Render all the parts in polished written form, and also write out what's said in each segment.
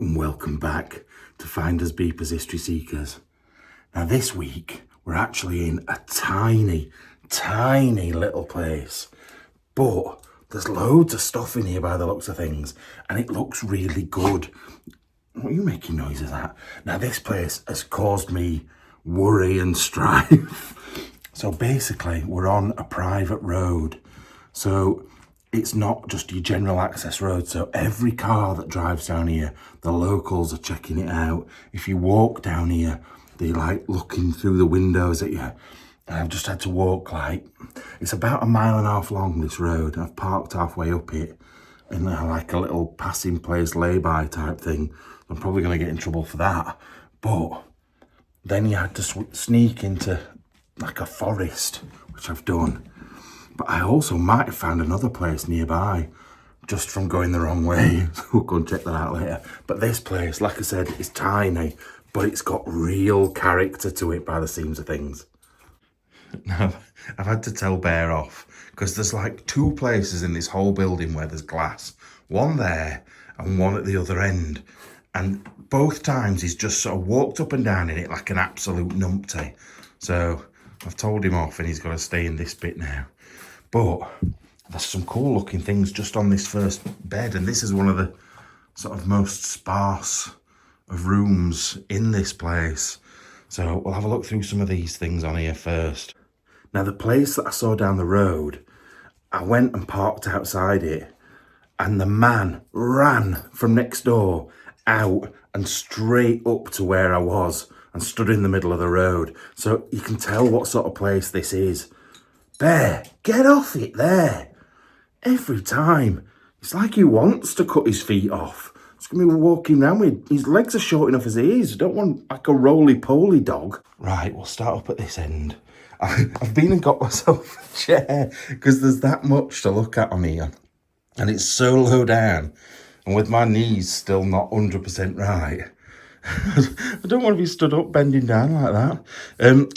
and welcome back to Finders Beepers History Seekers. Now this week we're actually in a tiny little place, but there's loads of stuff in here by the looks of things, and it looks really good. What are you making noises at? Now this place has caused me worry and strife. So basically we're on a private road, so it's not just your general access road, so every car that drives down here, the locals are checking it out. If you walk down here, they're like looking through the windows at you. And I've just had to walk it's about 1.5 miles long, this road. I've parked halfway up it in like a little passing place lay-by type thing. I'm probably going to get in trouble for that. But then you had to sneak into like a forest, which I've done. But I also might have found another place nearby just from going the wrong way. So we'll go and check that out later. But this place, like I said, is tiny, but it's got real character to it by the seams of things. Now, I've had to tell Bear off because there's like 2 places in this whole building where there's glass. One there and one at the other end. And both times he's just sort of walked up and down in it like an absolute numpty. So I've told him off and he's got to stay in this bit now. But there's some cool looking things just on this first bed, and this is one of the sort of most sparse of rooms in this place. So we'll have a look through some of these things on here first. Now the place that I saw down the road, I went and parked outside it, and the man ran from next door out and straight up to where I was and stood in the middle of the road. So you can tell what sort of place this is. Bear, get off it there. Every time. It's like he wants to cut his feet off. It's going to be walking around with his legs are short enough as he is. I don't want like a roly-poly dog. Right, we'll start up at this end. I've been and got myself a chair because there's that much to look at on here. And it's so low down. And with my knees still not 100% right. I don't want to be stood up bending down like that.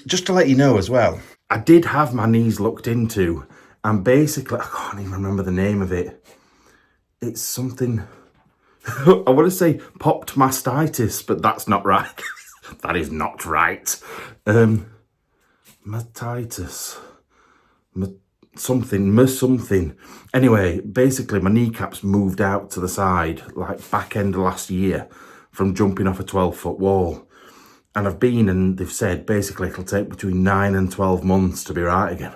Just to let you know as well, I did have my knees looked into, and basically, I can't even remember the name of it. It's something, I want to say popped mastitis, but that's not right. That is not right. Mastitis. Something. Anyway, basically my kneecaps moved out to the side, like back end of last year, from jumping off a 12-foot wall. And I've been, and they've said basically it'll take between 9 and 12 months to be right again.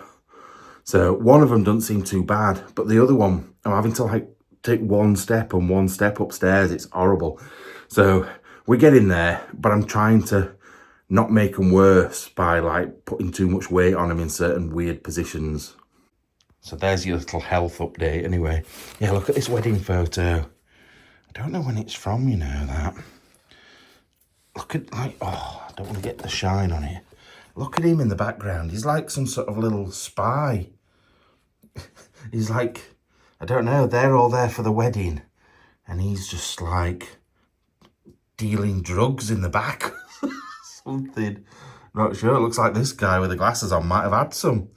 So one of them doesn't seem too bad, but the other one, I'm having to like take one step and one step upstairs. It's horrible. So we're getting there, but I'm trying to not make them worse by like putting too much weight on them in certain weird positions. So there's your little health update anyway. Yeah, look at this wedding photo. I don't know when it's from, you know, that. Look at, like, oh, I don't want to get the shine on it. Look at him in the background. He's like some sort of little spy. He's like, I don't know, they're all there for the wedding. And he's just like dealing drugs in the back. Something. Not sure. It looks like this guy with the glasses on might have had some.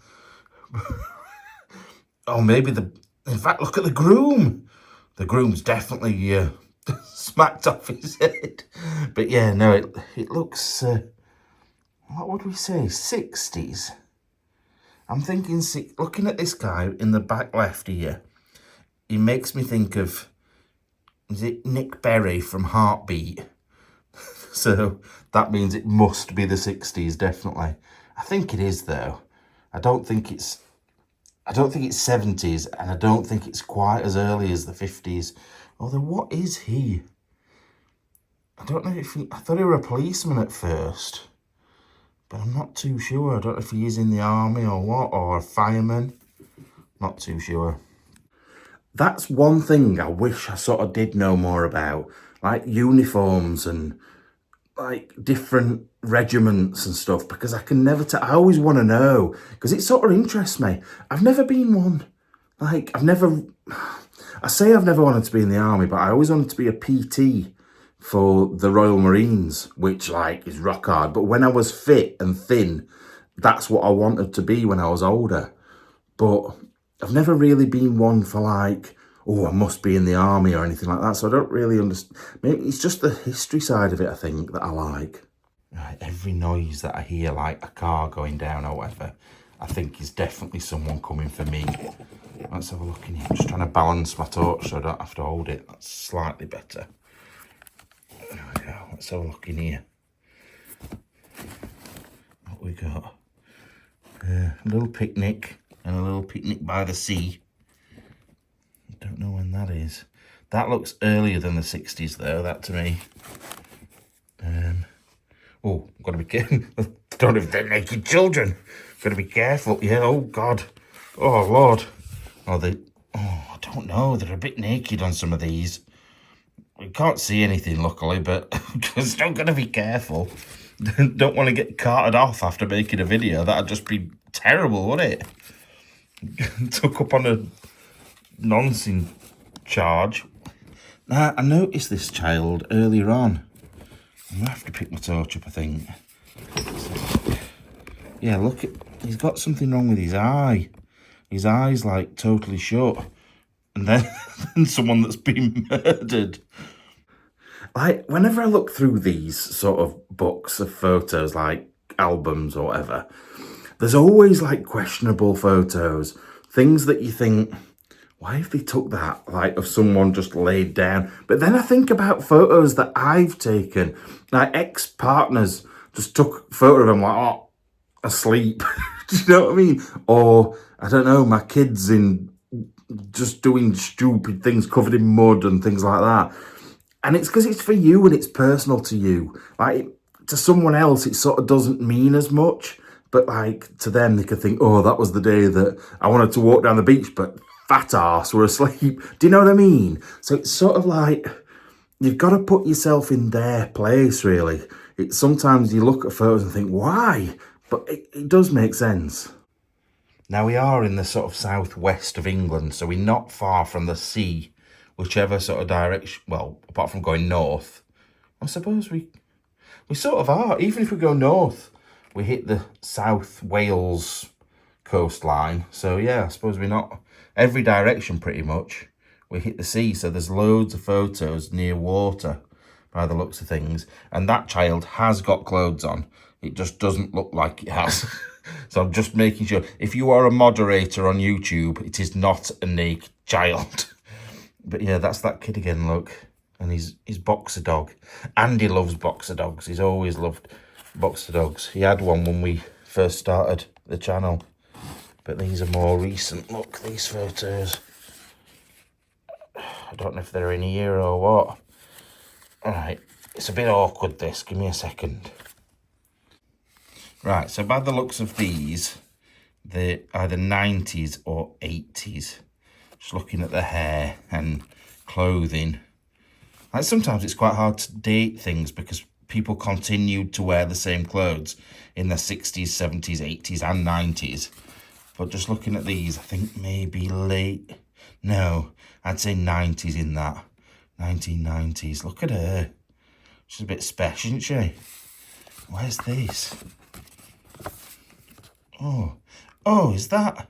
Oh, maybe in fact, look at the groom. The groom's definitely smacked off his head. But yeah, no, it looks, what would we say, 60s? I'm thinking, looking at this guy in the back left here, he makes me think of, is it Nick Berry from Heartbeat? So that means it must be the 60s, definitely. I think it is, though. I don't think it's 70s, and I don't think it's quite as early as the 50s. Although, what is he? I don't know if I thought he were a policeman at first, but I'm not too sure. I don't know if he is in the army or what, or a fireman. Not too sure. That's one thing I wish I sort of did know more about, like uniforms and like different regiments and stuff, because I can never I always want to know, because it sort of interests me. I've never been one. Like, I say I've never wanted to be in the army, but I always wanted to be a PT for the Royal Marines, which like is rock hard. But when I was fit and thin, that's what I wanted to be when I was older. But I've never really been one for like oh, I must be in the army or anything like that. So I don't really understand. Maybe it's just the history side of it, I think, that I like. Right, every noise that I hear, like a car going down or whatever, I think is definitely someone coming for me. Let's have a look in here. I'm just trying to balance my torch so I don't have to hold it. That's slightly better. There we go. Let's have a look in here. What we got? A little picnic and a little picnic by the sea. I don't know when that is. That looks earlier than the 60s though, that to me. Oh, got to be careful. Don't know if they're naked children. Got to be careful. Yeah, oh God. Oh Lord. Oh, I don't know. They're a bit naked on some of these. We can't see anything, luckily, but still got to be careful. Don't want to get carted off after making a video. That'd just be terrible, wouldn't it? Took up on a nonsense charge. Now, I noticed this child earlier on. I'm going to have to pick my torch up, I think. So, yeah, look, he's got something wrong with his eye. His eye's like totally shut. And then someone that's been murdered. Like, whenever I look through these sort of books of photos, like albums or whatever, there's always like questionable photos. Things that you think, why have they took that, like, of someone just laid down? But then I think about photos that I've taken. Like, ex-partners just took a photo of them, like, oh, asleep. Do you know what I mean? Or, I don't know, my kids just doing stupid things, covered in mud and things like that. And it's because it's for you and it's personal to you. Like, to someone else, it sort of doesn't mean as much. But, like, to them, they could think, oh, that was the day that I wanted to walk down the beach, but fat arse were asleep. Do you know what I mean? So it's sort of like, you've got to put yourself in their place, really. Sometimes you look at photos and think, why? But it does make sense. Now, we are in the sort of southwest of England, so we're not far from the sea, whichever sort of direction, well, apart from going north. I suppose we sort of are. Even if we go north, we hit the South Wales coastline. So, yeah, I suppose we're not every direction pretty much. We hit the sea, so there's loads of photos near water by the looks of things. And that child has got clothes on. It just doesn't look like it has. So I'm just making sure. If you are a moderator on YouTube, it is not a naked child. But yeah, that's that kid again, look. And his boxer dog. Andy loves boxer dogs. He's always loved boxer dogs. He had one when we first started the channel. But these are more recent. Look, these photos. I don't know if they're in here or what. Alright, it's a bit awkward this. Give me a second. Right, so by the looks of these, they're either 90s or 80s. Just looking at the hair and clothing. Like, sometimes it's quite hard to date things because people continued to wear the same clothes in the 60s, 70s, 80s and 90s. But just looking at these, I think maybe late... No, I'd say 90s in that. 1990s. Look at her. She's a bit special, isn't she? Where's this? Oh, is that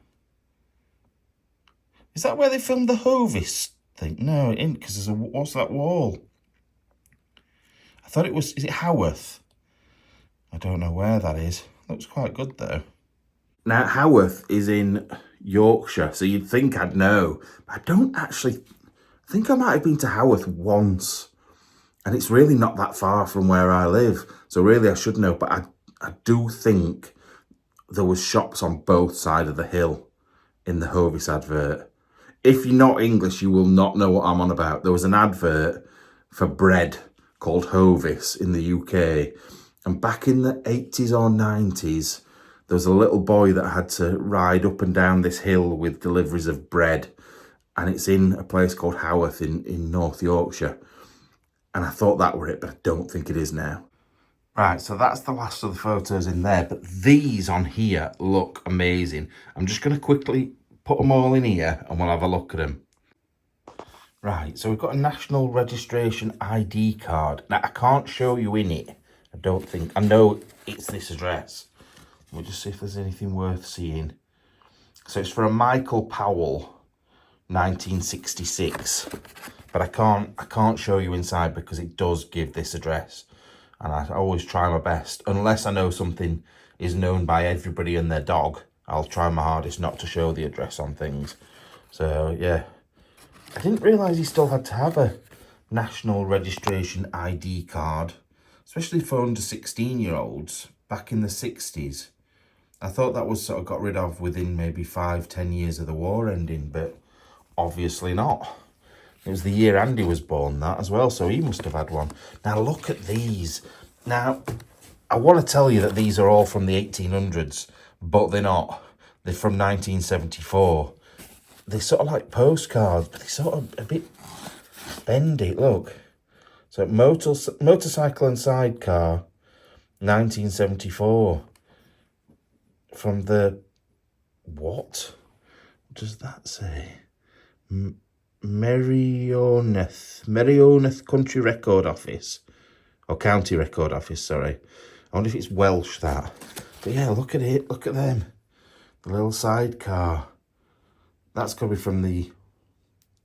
where they filmed the Hovis thing? No, it isn't, because there's what's that wall? I thought it was, is it Haworth? I don't know where that is. Looks quite good though. Now, Haworth is in Yorkshire, so you'd think I'd know. But I don't actually, I think I might have been to Haworth once. And it's really not that far from where I live. So really I should know, but I do think there was shops on both sides of the hill in the Hovis advert. If you're not English, you will not know what I'm on about. There was an advert for bread called Hovis in the UK. And back in the 80s or 90s, there was a little boy that had to ride up and down this hill with deliveries of bread. And it's in a place called Haworth in North Yorkshire. And I thought that were it, but I don't think it is now. Right, so that's the last of the photos in there, but these on here look amazing. I'm just going to quickly put them all in here and we'll have a look at them. Right, so we've got a national registration ID card. Now, I can't show you in it, I don't think. I know it's this address. We'll just see if there's anything worth seeing. So it's for a Michael Powell, 1966. But I can't show you inside because it does give this address. And I always try my best, unless I know something is known by everybody and their dog, I'll try my hardest not to show the address on things. So, yeah. I didn't realise you still had to have a national registration ID card, especially for under 16-year-olds back in the 60s. I thought that was sort of got rid of within maybe 5-10 years of the war ending, but obviously not. It was the year Andy was born, that as well, so he must have had one. Now look at these. Now, I want to tell you that these are all from the 1800s, but they're not. They're from 1974. They're sort of like postcards, but they're sort of a bit bendy. Look. So motorcycle and sidecar, 1974. From the, what does that say? Merioneth Country Record Office, or County Record Office, sorry. I wonder if it's Welsh, that. But yeah, look at it, look at them. The little sidecar. That's going to be from the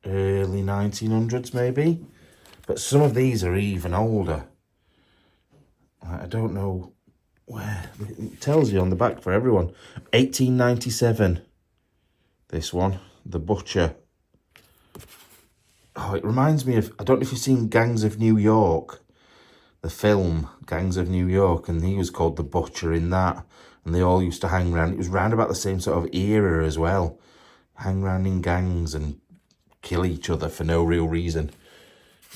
early 1900s, maybe. But some of these are even older. I don't know where. It tells you on the back for everyone. 1897. This one, The Butcher. Oh, it reminds me of, I don't know if you've seen Gangs of New York, the film Gangs of New York, and he was called The Butcher in that, and they all used to hang around. It was round about the same sort of era as well. Hang around in gangs and kill each other for no real reason.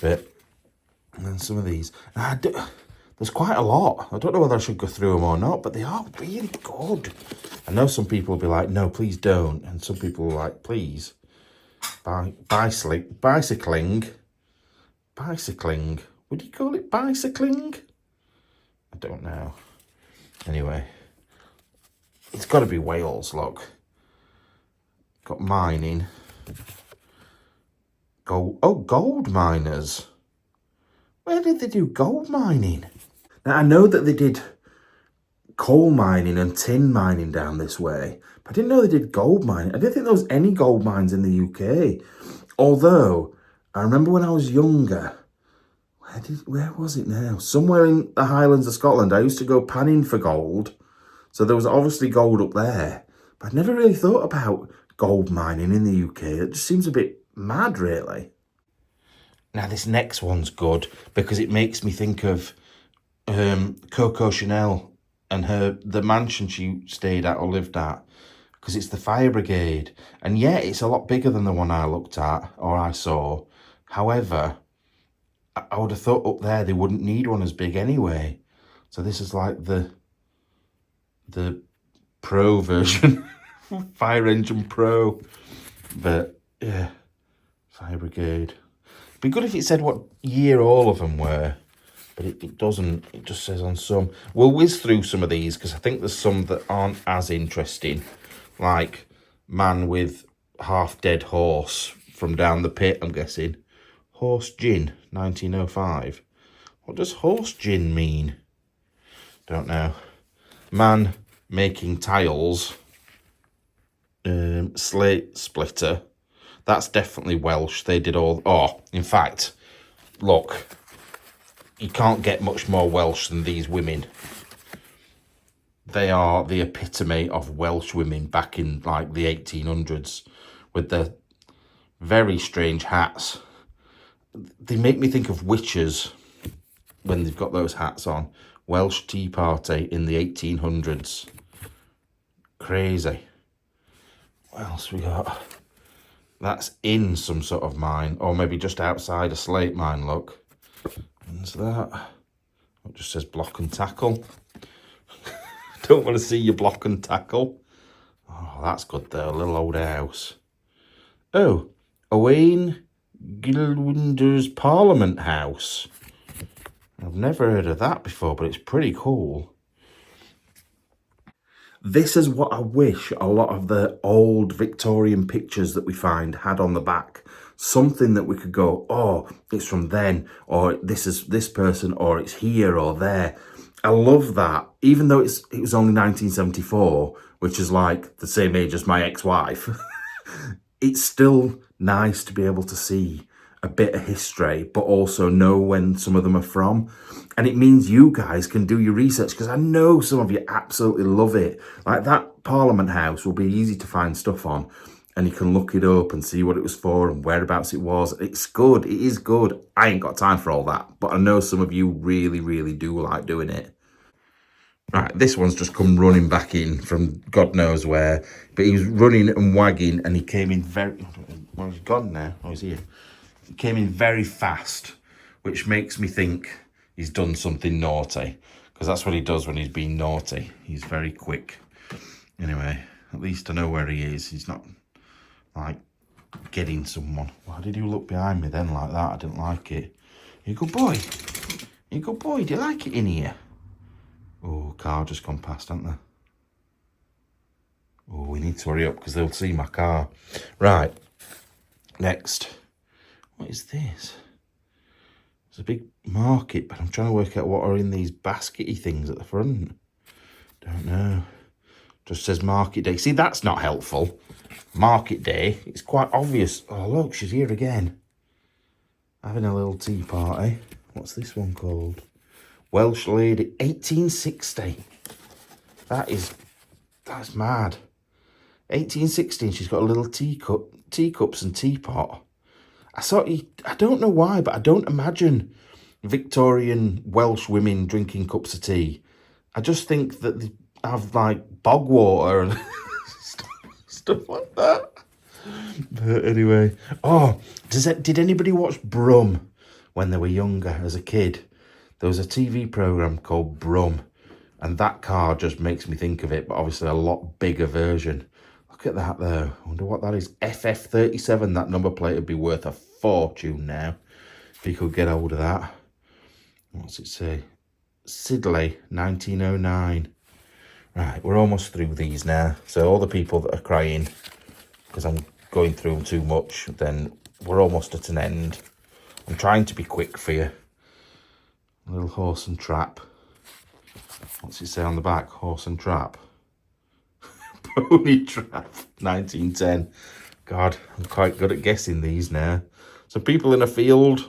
But, and then some of these, there's quite a lot. I don't know whether I should go through them or not, but they are really good. I know some people will be like, no, please don't. And some people are like, please. Bicycling. Would you call it bicycling? I don't know. Anyway, it's got to be Wales, look. Got mining. Gold miners. Where did they do gold mining? Now, I know that they did coal mining and tin mining down this way, but I didn't know they did gold mining. I didn't think there was any gold mines in the UK. Although, I remember when I was younger, where was it now? Somewhere in the Highlands of Scotland, I used to go panning for gold. So there was obviously gold up there. But I'd never really thought about gold mining in the UK. It just seems a bit mad, really. Now, this next one's good because it makes me think of Coco Chanel and the mansion she stayed at or lived at, because it's the fire brigade. And yeah, it's a lot bigger than the one I looked at or I saw. However, I would have thought up there they wouldn't need one as big anyway. So this is like the pro version, fire engine pro. But yeah, fire brigade. It'd be good if it said what year all of them were. But it doesn't. It just says on some. We'll whiz through some of these because I think there's some that aren't as interesting. Like man with half-dead horse from down the pit, I'm guessing. Horse gin, 1905. What does horse gin mean? Don't know. Man making tiles. Slate splitter. That's definitely Welsh. They did all... Oh, in fact, look... You can't get much more Welsh than these women. They are the epitome of Welsh women back in like the 1800s with their very strange hats. They make me think of witches when they've got those hats on. Welsh Tea Party in the 1800s. Crazy. What else we got? That's in some sort of mine, or maybe just outside a slate mine, look. What's that? It just says block and tackle. Don't want to see your block and tackle. Oh, that's good though. A little old house. Oh, Owain Gilwinder's Parliament House. I've never heard of that before, but it's pretty cool. This is what I wish a lot of the old Victorian pictures that we find had on the back. Something that we could go, oh, it's from then, or this is this person, or it's here or there. I love that, even though it was only 1974, which is like the same age as my ex-wife. it's still nice to be able to see a bit of history, but also know when some of them are from. And it means you guys can do your research, because I know some of you absolutely love it. Like that Parliament House will be easy to find stuff on, and you can look it up and see what it was for and whereabouts it was. It's good. It is good. I ain't got time for all that, but I know some of you really, really do like doing it. Right, this one's just come running back in from God knows where, but he was running and wagging, and he came in very... Well, he's gone now. Oh, he's here. He came in very fast, which makes me think he's done something naughty, because that's what he does when he's being naughty. He's very quick. Anyway, at least I know where he is. He's not, like, getting someone. Why did you look behind me then like that? I didn't like it. You good boy. You good boy. Do you like it in here? Oh, car just gone past, hasn't they? Oh, we need to hurry up because they'll see my car. Right. Next. What is this? It's a big market, but I'm trying to work out what are in these baskety things at the front. Don't know. Just says market day. See, that's not helpful. Market day. It's quite obvious. Oh, look, she's here again. Having a little tea party. What's this one called? Welsh lady. 1860. That's mad. 1816, she's got a little teacups and teapot. I don't know why, but I don't imagine Victorian Welsh women drinking cups of tea. I just think that they have like bog water and stuff like that. But anyway, did anybody watch Brum when they were younger as a kid? There was a TV program called Brum, and that car just makes me think of it, but obviously a lot bigger version. Look at that though. I wonder what that is. FF37, that number plate would be worth a fortune now if you could get hold of that. What's it say? Sidley, 1909. Right, we're almost through these now. So all the people that are crying because I'm going through them too much, then we're almost at an end. I'm trying to be quick for you. A little horse and trap. What's it say on the back? Horse and trap. Pony trap, 1910. God, I'm quite good at guessing these now. So people in a field,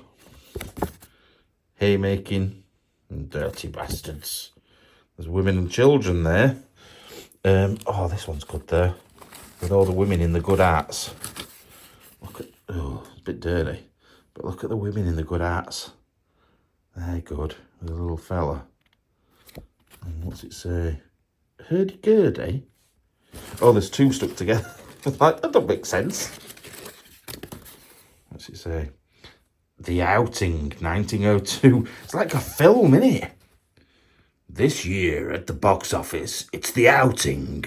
haymaking, and dirty bastards. There's women and children there. Oh, this one's good there. With all the women in the good hats. Look at, oh, it's a bit dirty. But look at the women in the good hats. They're good. With a little fella. And what's it say? Hurdy-gurdy? Oh, there's two stuck together. Like, that don't make sense. What's it say? The Outing, 1902. It's like a film, isn't it? This year at the box office, it's The Outing,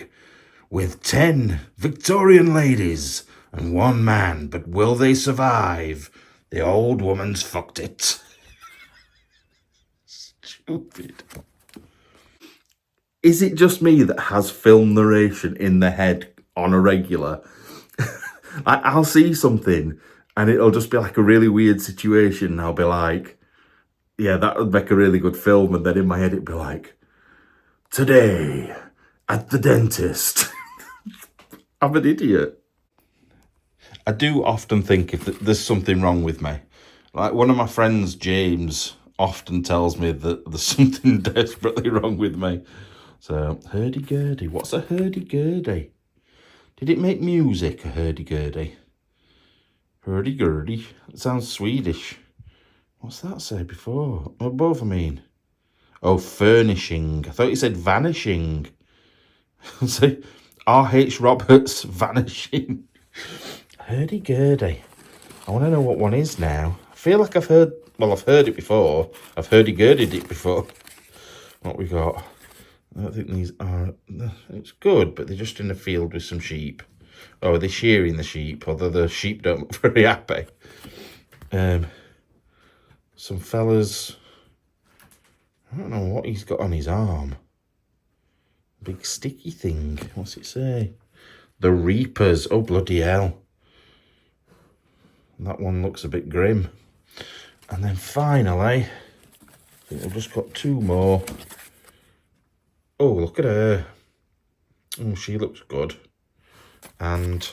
with 10 Victorian ladies and 1 man. But will they survive? The old woman's fucked it. Stupid. Is it just me that has film narration in the head on a regular? I'll see something and it'll just be like a really weird situation. And I'll be like, yeah, that would make a really good film. And then in my head, it'd be like, today at the dentist. I'm an idiot. I do often think if there's something wrong with me. Like one of my friends, James, often tells me that there's something desperately wrong with me. So, hurdy-gurdy. What's a hurdy-gurdy? Did it make music, a hurdy-gurdy? Hurdy-gurdy. It sounds Swedish. What's that say before? Oh, both, I mean. Oh, furnishing. I thought you said vanishing. See, R.H. Roberts, vanishing. Hurdy-gurdy. I want to know what one is now. I feel like I've heard it before. I've hurdy-gurdied it before. What we got? I don't think these are... It's good, but they're just in a field with some sheep. Oh, they're shearing the sheep, although the sheep don't look very happy. Some fellas... I don't know what he's got on his arm. Big sticky thing. What's it say? The Reapers. Oh, bloody hell. That one looks a bit grim. And then finally, I think we've just got 2 more. Oh, look at her. Oh, she looks good. And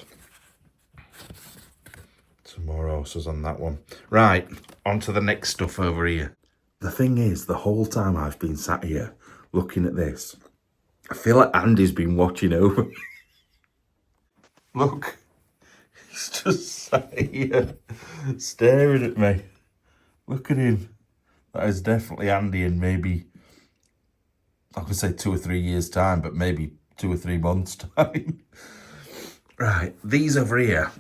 Some more horses on that one. Right, on to the next stuff over here. The thing is, the whole time I've been sat here looking at this, I feel like Andy's been watching over me. Look, he's just sat here staring at me. Look at him. That is definitely Andy in maybe, I could say 2 or 3 years' time, but maybe 2 or 3 months' time. Right, these over here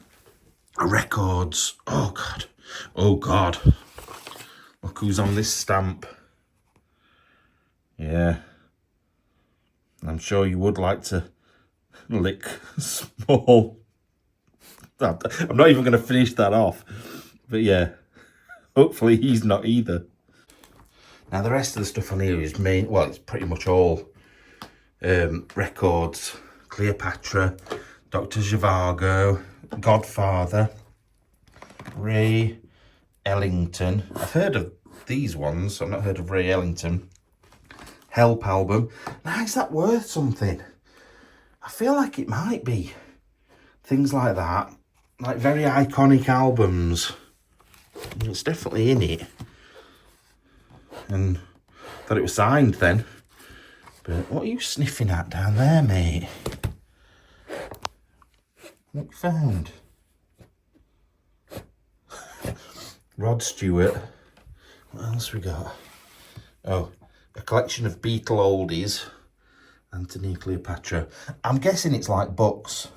are records. Oh, God. Oh, God. Look who's on this stamp. Yeah. I'm sure you would like to lick small. I'm not even going to finish that off. But yeah, hopefully he's not either. Now the rest of the stuff on here is well, it's pretty much all records. Cleopatra, Dr. Zhivago, Godfather, Ray Ellington. I've heard of these ones. I've not heard of Ray Ellington. Help album. Now, is that worth something? I feel like it might be. Things like that. Like very iconic albums. It's definitely in it. And thought it was signed then. But what are you sniffing at down there, mate? What you found? Rod Stewart. What else we got? Oh, a collection of Beatle oldies. Anthony Cleopatra. I'm guessing it's like books.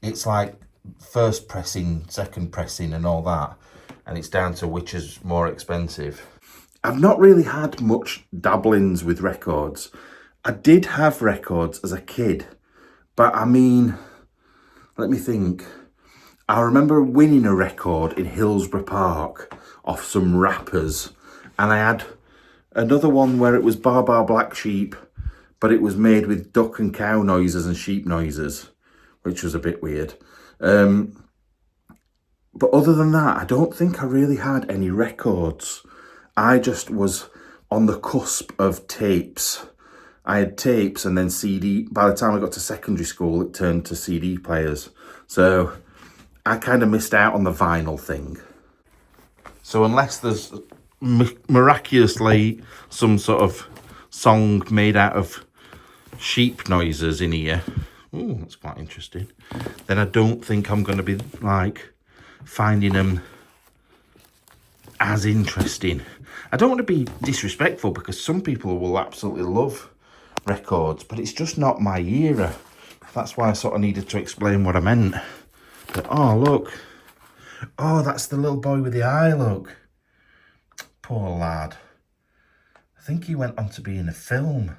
It's like first pressing, second pressing and all that. And it's down to which is more expensive. I've not really had much dabblings with records. I did have records as a kid. But I mean, let me think. I remember winning a record in Hillsborough Park off some rappers. And I had another one where it was Bar Bar Black Sheep, but it was made with duck and cow noises and sheep noises, which was a bit weird. But other than that, I don't think I really had any records. I just was on the cusp of tapes. I had tapes and then CD. By the time I got to secondary school, it turned to CD players. So I kind of missed out on the vinyl thing. So unless there's miraculously some sort of song made out of sheep noises in here, ooh, that's quite interesting, then I don't think I'm going to be like finding them as interesting. I don't want to be disrespectful because some people will absolutely love records, but it's just not my era. That's why I sort of needed to explain what I meant. But oh, look. Oh, that's the little boy with the eye, look. Poor lad. I think he went on to be in a film.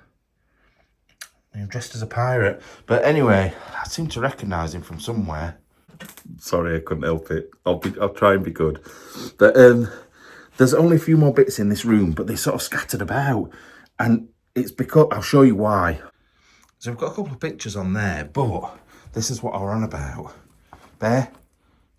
He was dressed as a pirate. But anyway, I seem to recognise him from somewhere. Sorry, I couldn't help it. I'll try and be good. But there's only a few more bits in this room, but they're sort of scattered about. And it's because, I'll show you why. So we've got a couple of pictures on there, but this is what I were on about. Bear,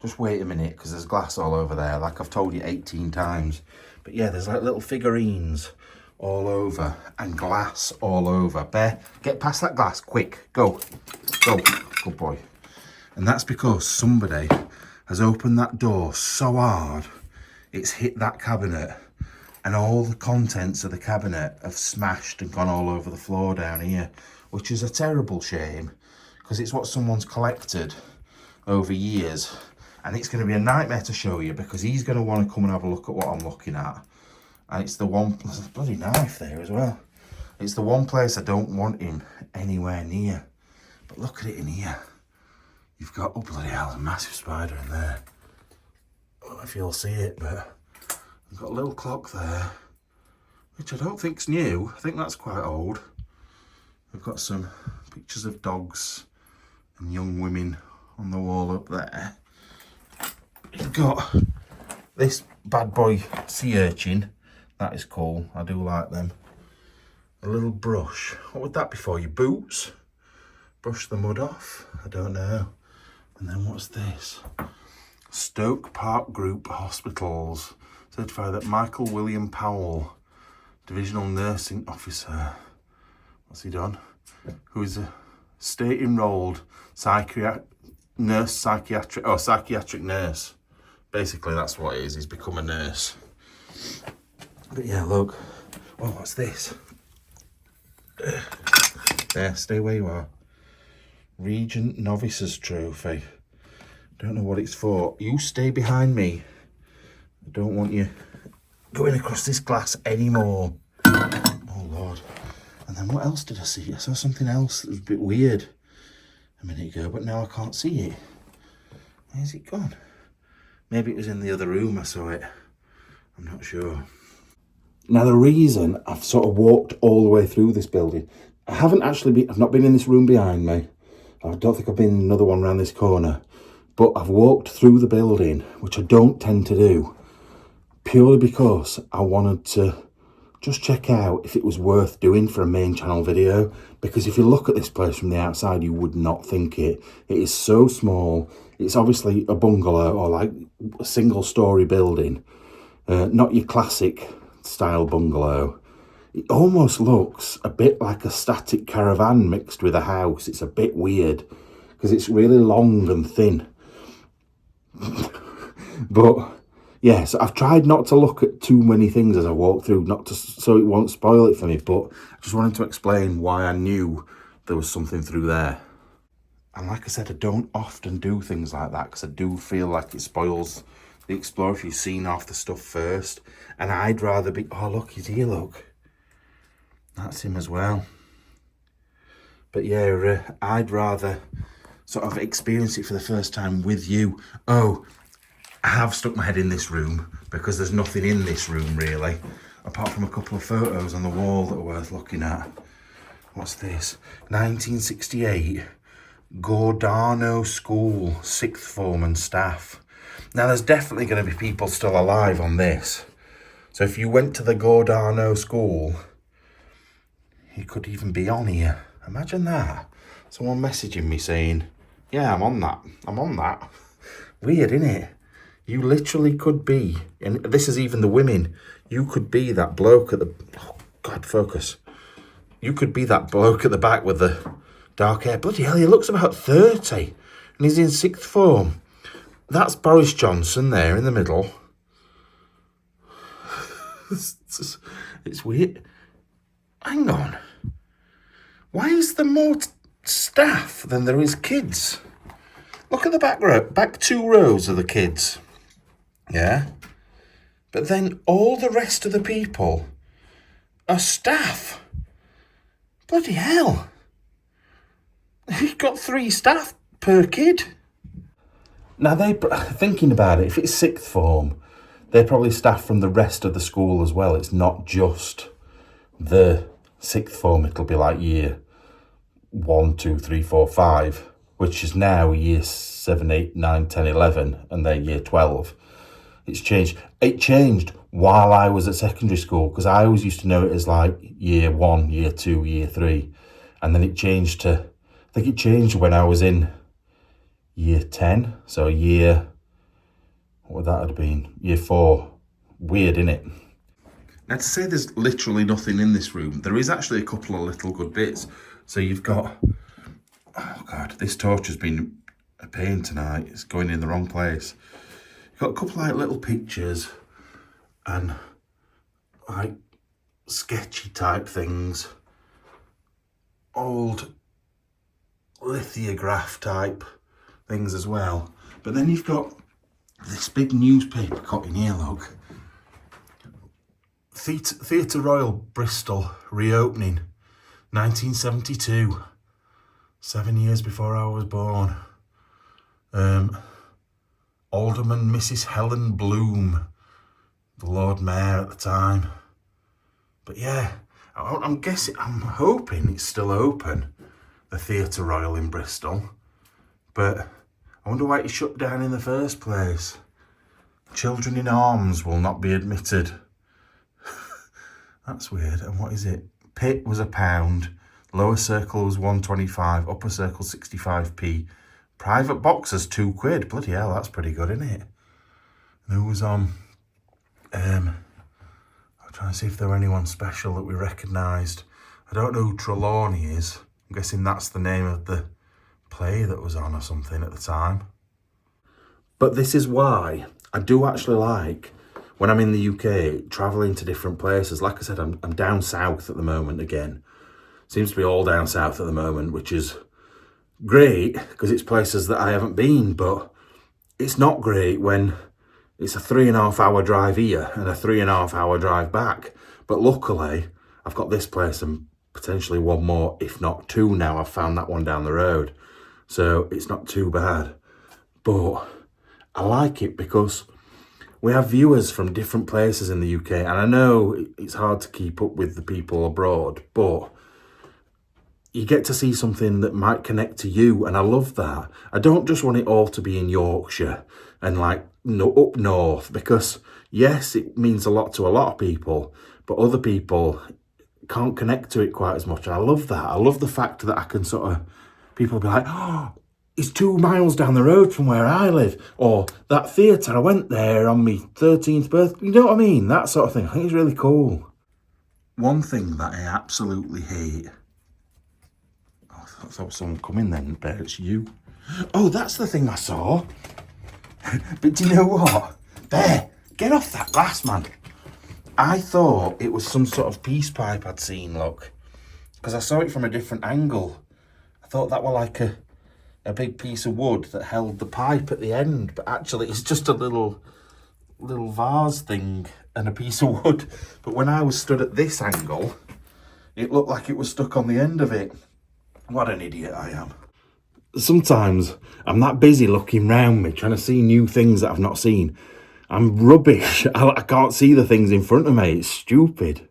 just wait a minute, because there's glass all over there, like I've told you 18 times. But yeah, there's like little figurines all over and glass all over. Bear, get past that glass, quick, go, go, good boy. And that's because somebody has opened that door so hard, it's hit that cabinet, and all the contents of the cabinet have smashed and gone all over the floor down here, which is a terrible shame, because it's what someone's collected over years. And it's going to be a nightmare to show you, because he's going to want to come and have a look at what I'm looking at. And it's the one, there's a bloody knife there as well. It's the one place I don't want him anywhere near. But look at it in here. You've got, oh bloody hell, a massive spider in there. I don't know if you'll see it, but I've got a little clock there, which I don't think's new. I think that's quite old. We've got some pictures of dogs and young women on the wall up there. You've got this bad boy sea urchin. That is cool. I do like them. A little brush. What would that be for? Your boots? Brush the mud off? I don't know. And then what's this? Stoke Park Group Hospitals. Certified that Michael William Powell, Divisional Nursing Officer. What's he done? Who is a state enrolled psychiatric nurse. basically that's what it is. He's become a nurse. But yeah, look. Oh, what's this? There, stay where you are. Regent Novices Trophy. Don't know what it's for. You stay behind me. I don't want you going across this glass anymore. Oh, Lord. And then what else did I see? I saw something else that was a bit weird a minute ago, but now I can't see it. Where's it gone? Maybe it was in the other room I saw it. I'm not sure. Now, the reason I've sort of walked all the way through this building, I've not been in this room behind me. I don't think I've been in another one around this corner. But I've walked through the building, which I don't tend to do, purely because I wanted to just check out if it was worth doing for a main channel video. Because if you look at this place from the outside, you would not think it. It is so small. It's obviously a bungalow or like a single story building, not your classic style bungalow. It almost looks a bit like a static caravan mixed with a house. It's a bit weird because it's really long and thin. But yeah, so I've tried not to look at too many things as I walk through, so it won't spoil it for me. But I just wanted to explain why I knew there was something through there. And like I said, I don't often do things like that because I do feel like it spoils the explorer if you've seen half the stuff first. And I'd rather be... Oh, look, he's here, look. That's him as well. But yeah, I'd rather sort of experience it for the first time with you. Oh, I have stuck my head in this room because there's nothing in this room really, apart from a couple of photos on the wall that are worth looking at. What's this? 1968 Gordano School, 6th form and staff. Now there's definitely going to be people still alive on this. So if you went to the Gordano School, you could even be on here. Imagine that. Someone messaging me saying, yeah, I'm on that. Weird, isn't it? You literally could be, and this is even the women, you could be that bloke at the, oh God, focus. You could be that bloke at the back with the dark hair. Bloody hell, he looks about 30 and he's in 6th form. That's Boris Johnson there in the middle. It's weird. Hang on. Why is there more staff than there is kids? Look at the back row, back 2 rows of the kids. Yeah. But then all the rest of the people are staff. Bloody hell. You've got 3 staff per kid. Now, thinking about it, if it's 6th form, they're probably staff from the rest of the school as well. It's not just the 6th form. It'll be like year 1, 2, 3, 4, 5, which is now year 7, 8, 9, 10, 11, and they're year 12. It's changed. It changed while I was at secondary school, because I always used to know it as like year 1, year 2, year 3. And then it changed to, I think it changed when I was in year 10. So year, what would that have been? Year 4. Weird, innit? Now, to say there's literally nothing in this room, there is actually a couple of little good bits. So you've got, oh God, this torch has been a pain tonight. It's going in the wrong place. You've got a couple of like little pictures and like sketchy type things. Old lithograph type things as well. But then you've got this big newspaper cut in here, look. Theatre Royal Bristol reopening 1972, 7 years before I was born. Alderman Mrs. Helen Bloom, the Lord Mayor at the time. But yeah, I'm hoping it's still open, the Theatre Royal in Bristol. But I wonder why it shut down in the first place. Children in arms will not be admitted. That's weird. And what is it? Pit was £1, lower circle was 1.25, upper circle 65p. Private boxers £2. Bloody hell, that's pretty good, isn't it? And who was on? I'm trying to see if there were anyone special that we recognised. I don't know who Trelawney is. I'm guessing that's the name of the play that was on or something at the time. But this is why I do actually like, when I'm in the UK, travelling to different places. Like I said, I'm down south at the moment again. Seems to be all down south at the moment, which is great because it's places that I haven't been, but it's not great when it's a 3.5 hour drive here and a 3.5 hour drive back. But luckily, I've got this place and potentially one more, if not two now. I've found that one down the road. So it's not too bad. But I like it because we have viewers from different places in the UK. And I know it's hard to keep up with the people abroad, but you get to see something that might connect to you, and I love that. I don't just want it all to be in Yorkshire and like up north, because yes, it means a lot to a lot of people, but other people can't connect to it quite as much. And I love that. I love the fact that I can sort of, people be like, oh, it's 2 miles down the road from where I live, or that theatre, I went there on my 13th birthday. You know what I mean? That sort of thing. I think it's really cool. One thing that I absolutely hate, I thought someone come in then, but it's you. Oh, that's the thing I saw. But do you know what? Bear, get off that glass, man. I thought it was some sort of peace pipe I'd seen, look. Because I saw it from a different angle. I thought that were like a big piece of wood that held the pipe at the end. But actually, it's just a little vase thing and a piece of wood. But when I was stood at this angle, it looked like it was stuck on the end of it. What an idiot I am. Sometimes I'm that busy looking round me, trying to see new things that I've not seen. I'm rubbish. I can't see the things in front of me. It's stupid.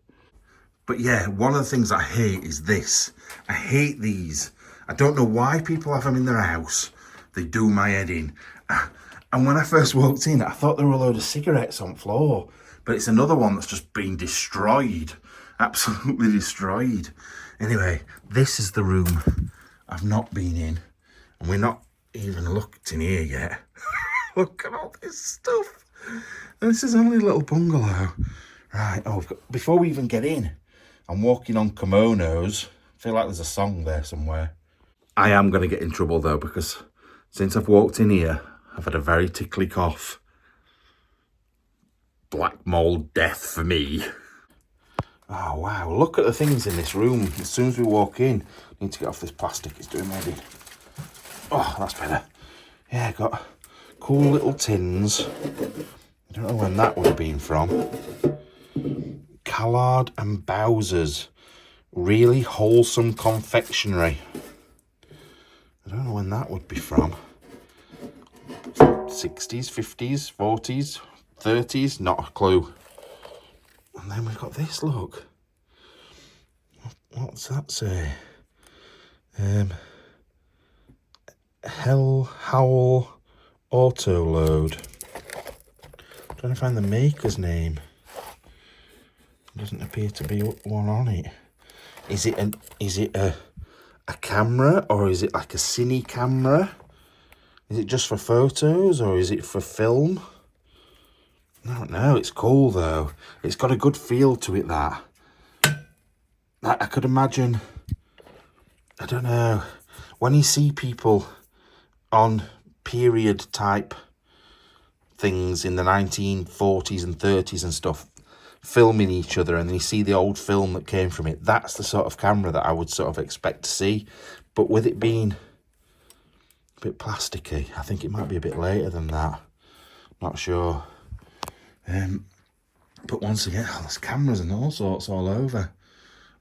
But yeah, one of the things I hate is this. I hate these. I don't know why people have them in their house. They do my head in. And when I first walked in, I thought there were a load of cigarettes on the floor. But it's another one that's just been destroyed. Absolutely destroyed. Anyway, this is the room I've not been in. And we're not even looked in here yet. Look at all this stuff. And this is only a little bungalow. Right, before we even get in, I'm walking on kimonos. I feel like there's a song there somewhere. I am going to get in trouble though, because since I've walked in here, I've had a very tickly cough. Black mold death for me. Oh wow, look at the things in this room. As soon as we walk in, I need to get off this plastic, it's doing my head in. Oh, that's better. Yeah, got cool little tins. I don't know when that would have been from. Callard and Bowser's Really Wholesome Confectionery. I don't know when that would be from. 60s, 50s, 40s, 30s, not a clue. And then we've got this, look. What's that say? Howl Auto Load. Trying to find the maker's name. Doesn't appear to be one on it. Is it a camera, or is it like a cine camera? Is it just for photos, or is it for film? I don't know. It's cool though. It's got a good feel to it, that. I could imagine, I don't know, when you see people on period type things in the 1940s and 30s and stuff, filming each other, and then you see the old film that came from it, that's the sort of camera that I would sort of expect to see. But with it being a bit plasticky, I think it might be a bit later than that. Not sure. But once again, there's cameras and all sorts all over.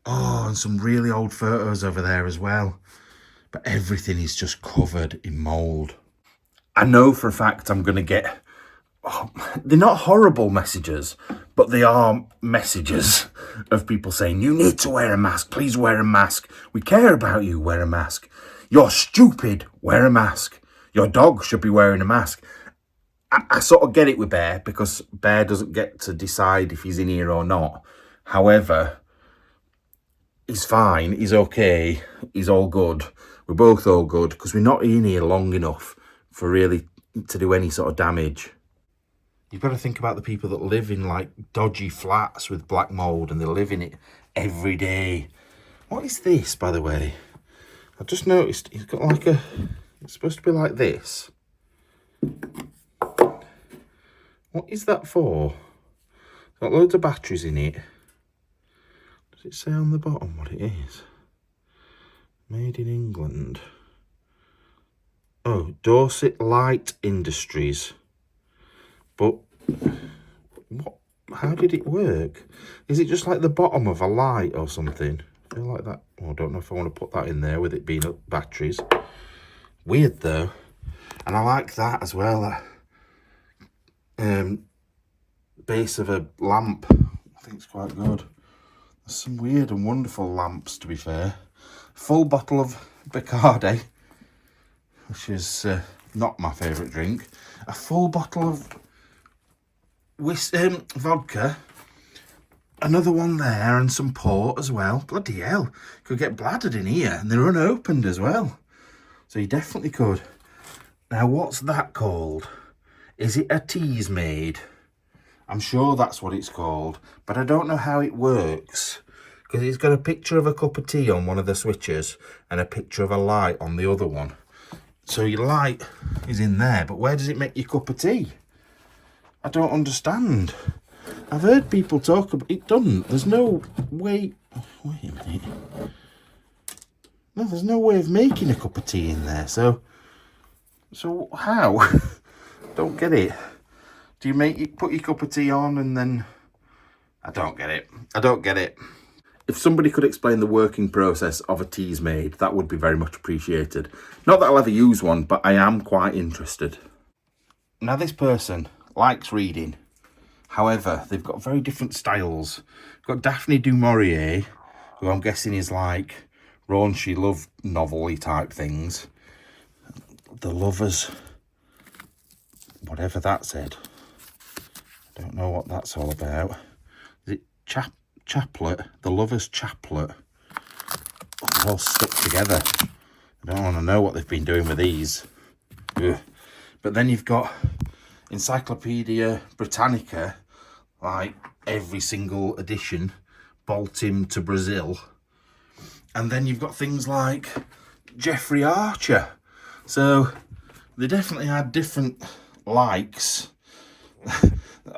Oh, and some really old photos over there as well. But everything is just covered in mould. I know for a fact I'm going to get... Oh, they're not horrible messages, but they are messages of people saying, you need to wear a mask. Please wear a mask. We care about you. Wear a mask. You're stupid. Wear a mask. Your dog should be wearing a mask. I sort of get it with Bear, because Bear doesn't get to decide if he's in here or not. However, he's fine, he's okay, he's all good. We're both all good, because we're not in here long enough for really to do any sort of damage. You've got to think about the people that live in like dodgy flats with black mould, and they live in it every day. What is this, by the way? I've just noticed it's got like it's supposed to be like this. What is that for? It's got loads of batteries in it. Does it say on the bottom what it is? Made in England. Oh, Dorset Light Industries. But what? How did it work? Is it just like the bottom of a light or something? I feel like that. Well, I don't know if I want to put that in there with it being batteries. Weird though. And I like that as well. That base of a lamp. I think it's quite good. There's some weird and wonderful lamps, to be fair. Full bottle of Bacardi, which is not my favourite drink. A full bottle of vodka. Another one there and some port as well. Bloody hell. Could get bladdered in here, and they're unopened as well. So you definitely could. Now, what's that called? Is it a teas made? I'm sure that's what it's called, but I don't know how it works. Because it's got a picture of a cup of tea on one of the switches and a picture of a light on the other one. So your light is in there, but where does it make your cup of tea? I don't understand. I've heard people talk about it. Doesn't. There's no way. Wait a minute. No, there's no way of making a cup of tea in there. So how? Don't get it. Do you put your cup of tea on and then? I don't get it. I don't get it. If somebody could explain the working process of a teas made, that would be very much appreciated. Not that I'll ever use one, but I am quite interested. Now, this person likes reading. However, they've got very different styles. We've got Daphne du Maurier, who I'm guessing is like raunchy love novel-y type things. The Lovers, whatever that said. I don't know what that's all about. Is it Chaplet? The Lovers Chaplet. Oh, they're all stuck together. I don't want to know what they've been doing with these. Ugh. But then you've got Encyclopedia Britannica, like every single edition, Baltim to Brazil. And then you've got things like Jeffrey Archer. So they definitely had different likes.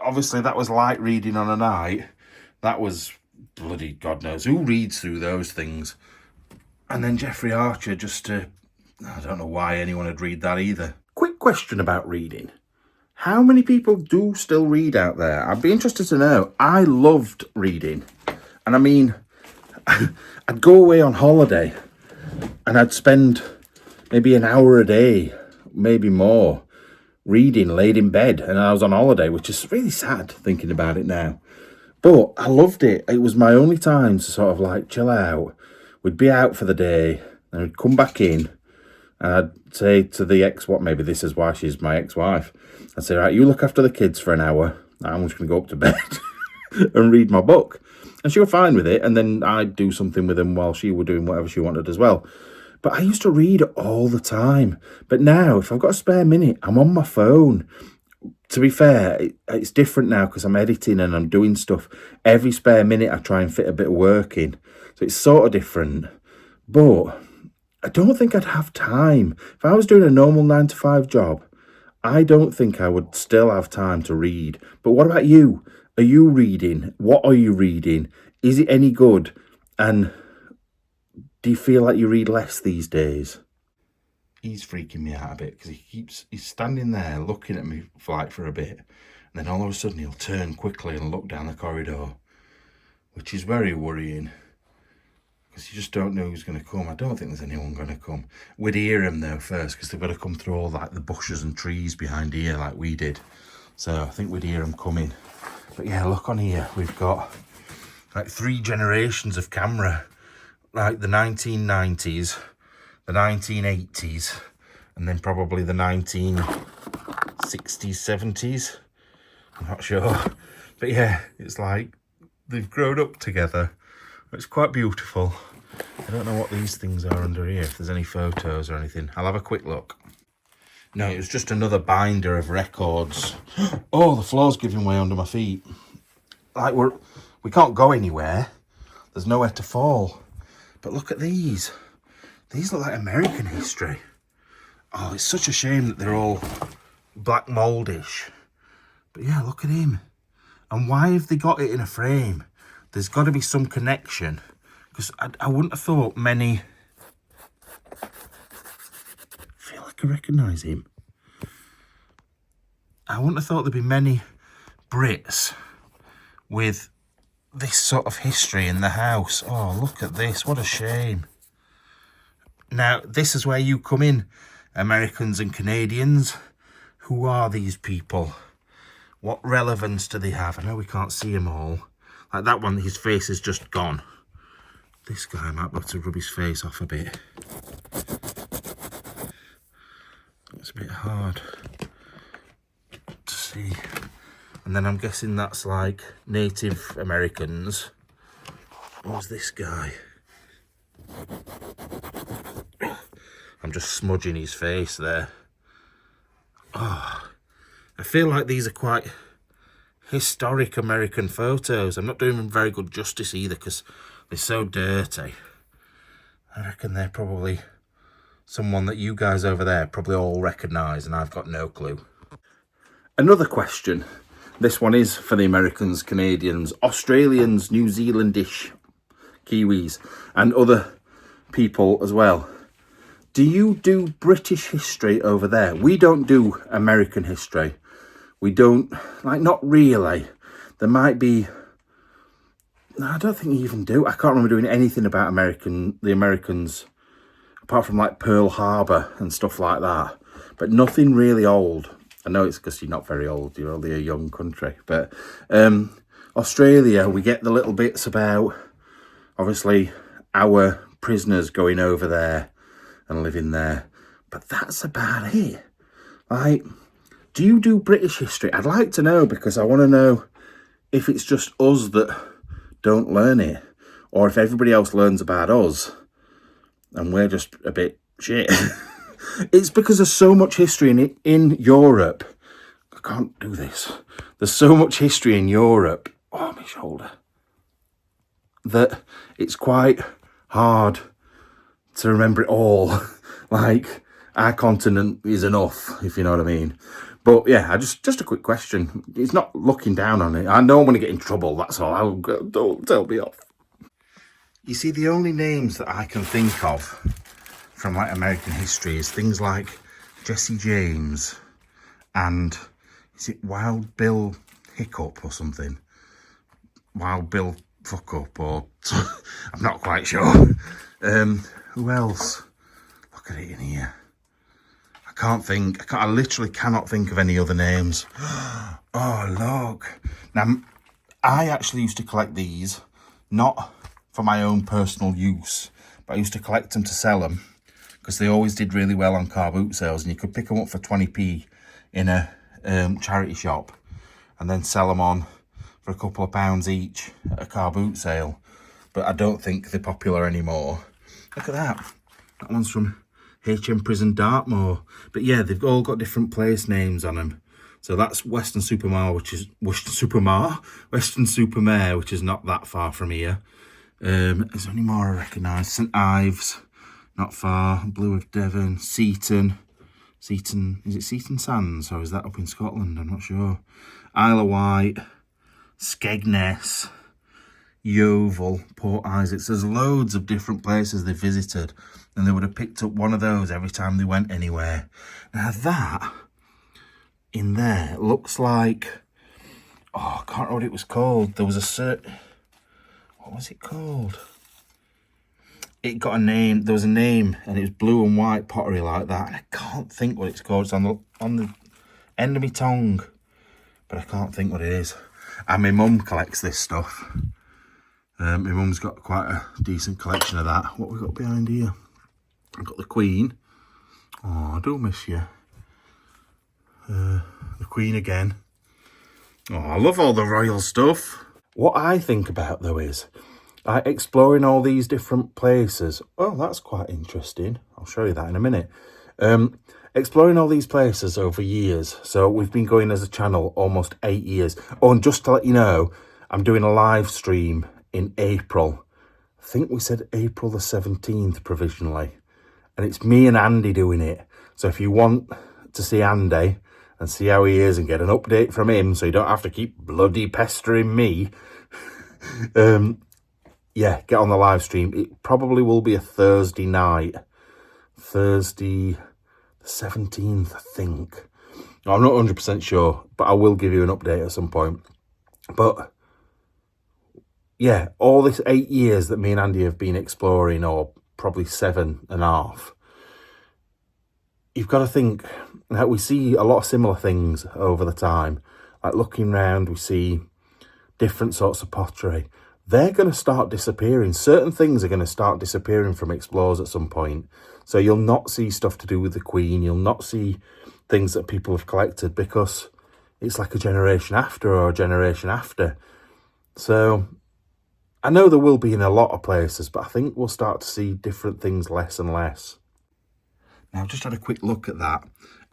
Obviously that was light reading on a night. That was bloody God knows who reads through those things. And then Jeffrey Archer, I don't know why anyone would read that either. Quick question about reading. How many people do still read out there? I'd be interested to know. I loved reading. And I mean, I'd go away on holiday and I'd spend maybe an hour a day, maybe more, reading laid in bed. And I was on holiday, which is really sad thinking about it now. But I loved it. It was my only time to sort of like chill out. We'd be out for the day and we'd come back in and I'd say to the maybe this is why she's my ex-wife. I'd say, right, you look after the kids for an hour. I'm just going to go up to bed and read my book. And she was fine with it. And then I'd do something with them while she was doing whatever she wanted as well. But I used to read all the time. But now, if I've got a spare minute, I'm on my phone. To be fair, it's different now because I'm editing and I'm doing stuff. Every spare minute, I try and fit a bit of work in. So it's sort of different. But I don't think I'd have time. If I was doing a normal 9-to-5 job, I don't think I would still have time to read. But what about you? Are you reading? What are you reading? Is it any good? And do you feel like you read less these days? He's freaking me out a bit because he's standing there looking at me for a bit. And then all of a sudden he'll turn quickly and look down the corridor, which is very worrying because you just don't know who's going to come. I don't think there's anyone going to come. We'd hear him though first because they've got to come through all like the bushes and trees behind here like we did. So I think we'd hear him coming. But yeah, look on here. We've got like 3 generations of camera, like the 1990s, the 1980s, and then probably the 1960s, 70s. I'm not sure. But yeah, it's like they've grown up together. It's quite beautiful. I don't know what these things are under here, if there's any photos or anything. I'll have a quick look. No, it was just another binder of records. Oh, the floor's giving way under my feet. Like we can't go anywhere. There's nowhere to fall. But look at these. These look like American history. Oh, it's such a shame that they're all black mouldish. But yeah, look at him. And why have they got it in a frame? There's got to be some connection. Because I wouldn't have thought many... I feel like I recognise him. I wouldn't have thought there'd be many Brits with this sort of history in the house. Oh, look at this. What a shame. Now, this is where you come in, Americans and Canadians. Who are these people? What relevance do they have? I know we can't see them all. Like that one, his face is just gone. This guy might be able to rub his face off a bit. It's a bit hard to see. And then I'm guessing that's like Native Americans. What's this guy? I'm just smudging his face there. Oh, I feel like these are quite historic American photos. I'm not doing them very good justice either because they're so dirty. I reckon they're probably someone that you guys over there probably all recognise and I've got no clue. Another question. This one is for the Americans, Canadians, Australians, New Zealandish, Kiwis and other people as well. Do you do British history over there? We don't do American history. We don't, like, not really. There might be, no, I don't think you even do. I can't remember doing anything about the Americans, apart from like Pearl Harbor and stuff like that. But nothing really old. I know it's because you're not very old, you're only a young country. But Australia, we get the little bits about, obviously, our prisoners going over there and living there. But that's about it. Like, do you do British history? I'd like to know, because I want to know if it's just us that don't learn it, or if everybody else learns about us and we're just a bit shit. It's because there's so much history in Europe. I can't do this. There's so much history in Europe. Oh, my shoulder. That it's quite hard to remember it all. Like, our continent is enough, if you know what I mean. But yeah, just a quick question. It's not looking down on it. I don't want to get in trouble, that's all. Don't tell me off. You see, the only names that I can think of from like American history is things like Jesse James and is it Wild Bill Hiccup or something? Wild Bill Fuck Up, or I'm not quite sure. Who else? Look at it in here. I literally cannot think of any other names. Oh, look. Now, I actually used to collect these, not for my own personal use, but I used to collect them to sell them because they always did really well on car boot sales, and you could pick them up for 20p in a charity shop and then sell them on for a couple of pounds each at a car boot sale. But I don't think they're popular anymore. Look at that. That one's from HM Prison Dartmoor. But yeah, they've all got different place names on them. So that's Western Supermare, which is Western Supermare, which is not that far from here. There's only more I recognise. St Ives, not far. Blue of Devon, Seaton, is it Seaton Sands, or is that up in Scotland? I'm not sure. Isle of Wight, Skegness, Yeovil, Port Isaacs. There's loads of different places they visited, and they would have picked up one of those every time they went anywhere. Now that in there looks like, oh, I can't remember what it was called. There was what was it called? It got a name. There was a name, and it was blue and white pottery like that. And I can't think what it's called. It's on the end of my tongue, but I can't think what it is. And my mum collects this stuff. My mum's got quite a decent collection of that. What we got behind here? I've got the Queen. Oh, I do miss you. The Queen again. Oh, I love all the royal stuff. What I think about, though, is exploring all these different places. Oh, that's quite interesting. I'll show you that in a minute. Exploring all these places over years. So we've been going as a channel almost 8 years. Oh, and just to let you know, I'm doing a live stream in April. I think we said April the 17th provisionally. And it's me and Andy doing it. So if you want to see Andy and see how he is and get an update from him so you don't have to keep bloody pestering me, yeah, get on the live stream. It probably will be a Thursday night. Thursday the 17th, I think. I'm not 100% sure, but I will give you an update at some point. But yeah, all this 8 years that me and Andy have been exploring, or probably 7.5, you've got to think that we see a lot of similar things over the time. Like looking around, we see different sorts of pottery. They're going to start disappearing. Certain things are going to start disappearing from explores at some point. So you'll not see stuff to do with the Queen. You'll not see things that people have collected because it's like a generation after or a generation after. So I know there will be in a lot of places, but I think we'll start to see different things less and less. Now, I've just had a quick look at that,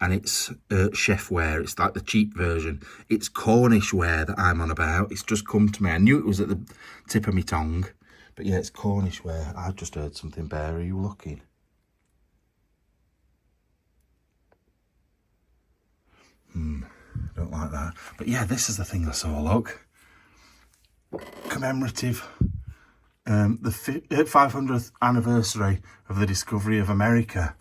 and it's chef ware. It's like the cheap version. It's Cornish ware that I'm on about. It's just come to me. I knew it was at the tip of my tongue, but yeah, it's Cornish ware. I've just heard something, Bear. Are you looking? Don't like that. But yeah, this is the thing I saw, look. Commemorative, the 500th anniversary of the discovery of America,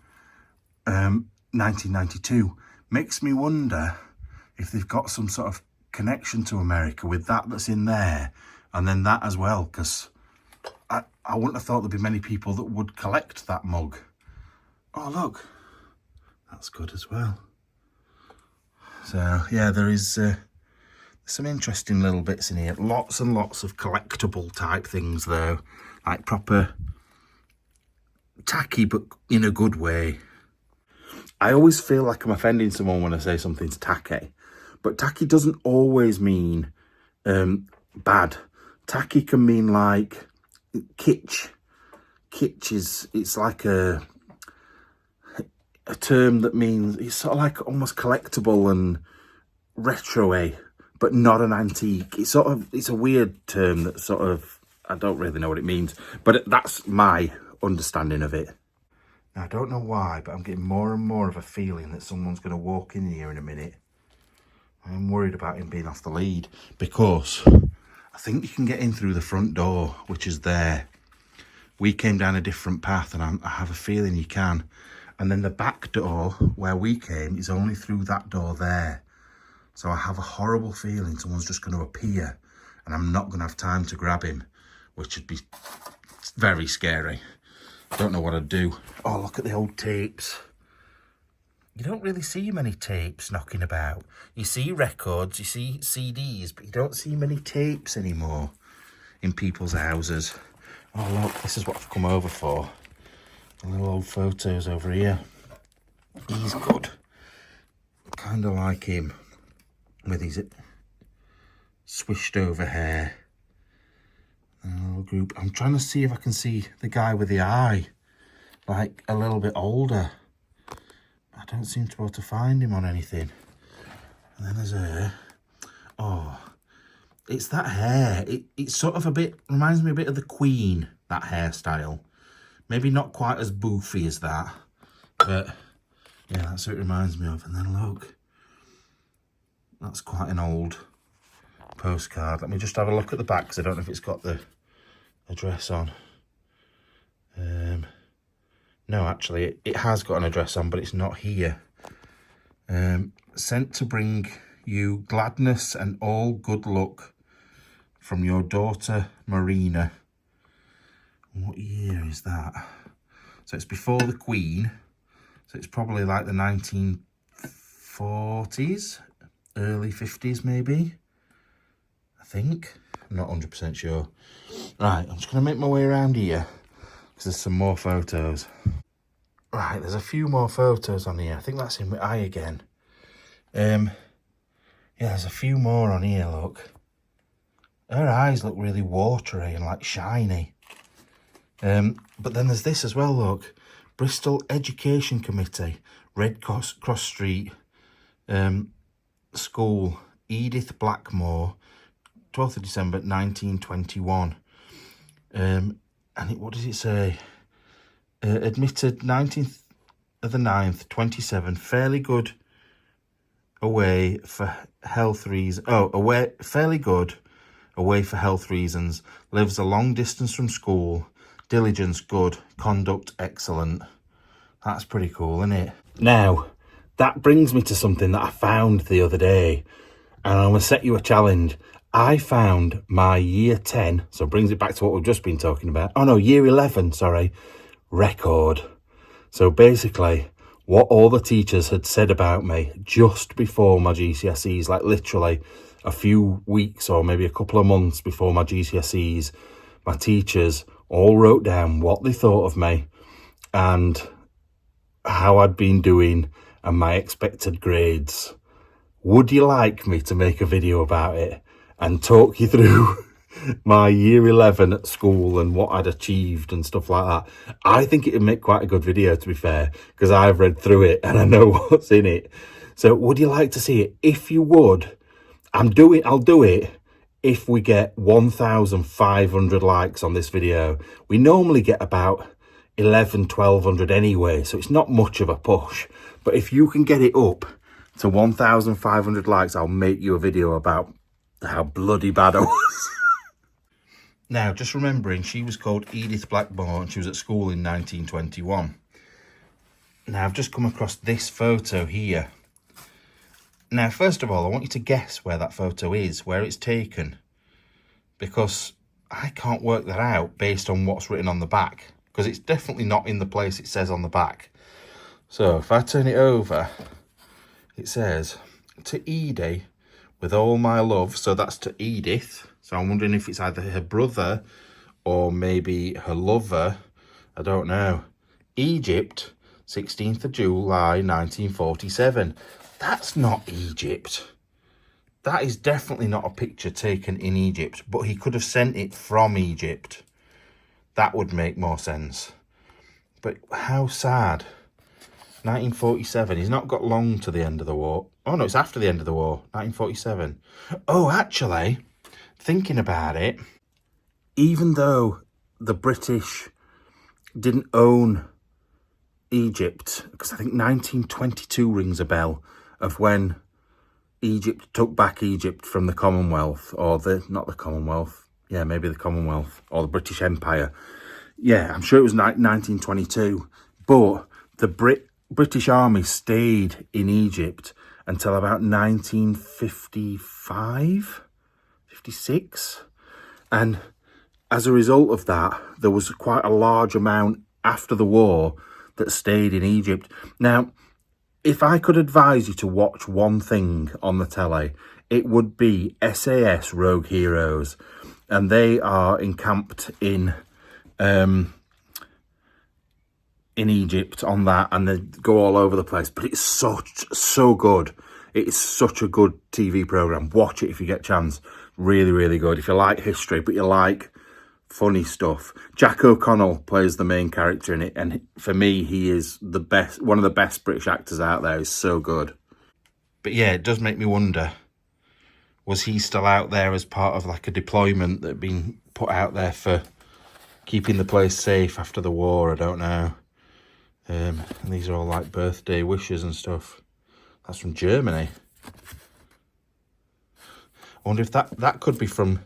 1992. Makes me wonder if they've got some sort of connection to America with that that's in there, and then that as well, because I wouldn't have thought there'd be many people that would collect that mug. Oh, look, that's good as well. So yeah, there is some interesting little bits in here. Lots and lots of collectible type things though, like proper tacky, but in a good way. I always feel like I'm offending someone when I say something's tacky, but tacky doesn't always mean bad. Tacky can mean like kitsch. Kitsch is, it's like a term that means it's sort of like almost collectible and retro-y, but not an antique. It's sort of, it's a weird term that sort of, I don't really know what it means, but that's my understanding of it. Now, I don't know why, but I'm getting more and more of a feeling that someone's going to walk in here in a minute. I'm worried about him being off the lead, because I think you can get in through the front door, which is there. We came down a different path, and I have a feeling you can. And then the back door, where we came, is only through that door there. So I have a horrible feeling someone's just going to appear, and I'm not going to have time to grab him, which would be very scary. Don't know what I'd do. Oh, look at the old tapes. You don't really see many tapes knocking about. You see records, you see CDs, but you don't see many tapes anymore in people's houses. Oh, look, this is what I've come over for. A little old photos over here. He's good. Kind of like him with his swished over hair. A little group. I'm trying to see if I can see the guy with the eye, like a little bit older. I don't seem to be able to find him on anything. And then there's her. Oh, it's that hair. It's sort of a bit, reminds me a bit of the Queen, that hairstyle. Maybe not quite as boofy as that, but yeah, that's what it reminds me of. And then look, that's quite an old postcard. Let me just have a look at the back, because I don't know if it's got the address on. No, actually, it has got an address on, but it's not here. Sent to bring you gladness and all good luck from your daughter, Marina. What year is that? So it's before the Queen. So it's probably like the 1940s, early 50s maybe, I think. I'm not 100% sure. Right, I'm just going to make my way around here, because there's some more photos. Right, there's a few more photos on here. I think that's in with eye again. Yeah, there's a few more on here, look. Her eyes look really watery and like shiny. But then there's this as well, look. Bristol Education Committee, Red Cross Street School, Edith Blackmore, 12th of December 1921. And what does it say? Admitted 19th of the 9th, 27, fairly good away for health reasons. Oh, away, fairly good, away for health reasons. Lives a long distance from school. Diligence good. Conduct excellent. That's pretty cool, isn't it? Now, that brings me to something that I found the other day. And I'm going to set you a challenge. I found my year 10, so it brings it back to what we've just been talking about. Oh no, year 11, sorry, record. So basically, what all the teachers had said about me just before my GCSEs, like literally a few weeks or maybe a couple of months before my GCSEs, my teachers all wrote down what they thought of me and how I'd been doing and my expected grades. Would you like me to make a video about it and talk you through my year 11 at school and what I'd achieved and stuff like that? I think it would make quite a good video, to be fair, because I've read through it and I know what's in it. So would you like to see it? If you would, I'll do it if we get 1,500 likes on this video. We normally get about 1,200 anyway, so it's not much of a push. But if you can get it up to 1,500 likes, I'll make you a video about how bloody bad I was. Now, just remembering, she was called Edith Blackmore. She was at school in 1921. Now, I've just come across this photo here. Now, first of all, I want you to guess where that photo is, where it's taken, because I can't work that out based on what's written on the back, because it's definitely not in the place it says on the back. So if I turn it over, it says, to Edie, with all my love. So that's to Edith. So I'm wondering if it's either her brother or maybe her lover. I don't know. Egypt, 16th of July, 1947. That's not Egypt. That is definitely not a picture taken in Egypt, but he could have sent it from Egypt. That would make more sense. But how sad. 1947. He's not got long to the end of the war. Oh, no, it's after the end of the war. 1947. Oh, actually, thinking about it, even though the British didn't own Egypt, because I think 1922 rings a bell of when Egypt took back Egypt from the Commonwealth, or not the Commonwealth, yeah, maybe the Commonwealth, or the British Empire. Yeah, I'm sure it was 1922, but the British Army stayed in Egypt until about 1955, 56. And as a result of that, there was quite a large amount after the war that stayed in Egypt. Now, if I could advise you to watch one thing on the telly, it would be SAS Rogue Heroes. And they are encamped in Egypt on that, and they go all over the place. But it's so good. It's such a good TV program. Watch it if you get a chance. Really, really good. If you like history, but you like funny stuff. Jack O'Connell plays the main character in it, and for me, he is the best, one of the best British actors out there. He's so good. But yeah, it does make me wonder, was he still out there as part of like a deployment that had been put out there for keeping the place safe after the war? I don't know. And these are all like birthday wishes and stuff. That's from Germany. I wonder if that could be from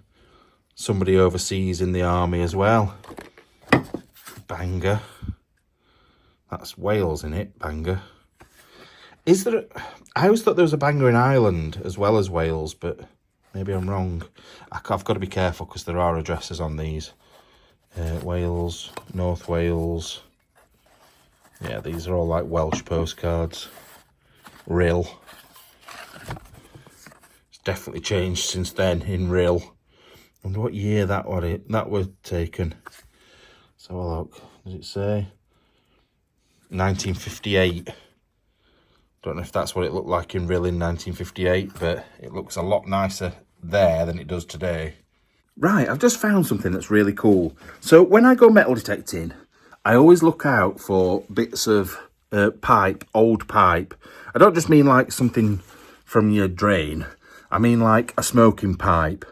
somebody overseas in the army as well. Bangor. That's Wales in it, Bangor. Is there I always thought there was a Bangor in Ireland as well as Wales, but maybe I'm wrong. I've got to be careful because there are addresses on these. Wales, North Wales. Yeah, these are all like Welsh postcards. Rill. It's definitely changed since then in Rill. I wonder what year that was taken. So have a look. Does it say? 1958. Don't know if that's what it looked like in Rill in 1958, but it looks a lot nicer there than it does today. Right, I've just found something that's really cool. So when I go metal detecting, I always look out for bits of pipe, old pipe. I don't just mean like something from your drain. I mean like a smoking pipe,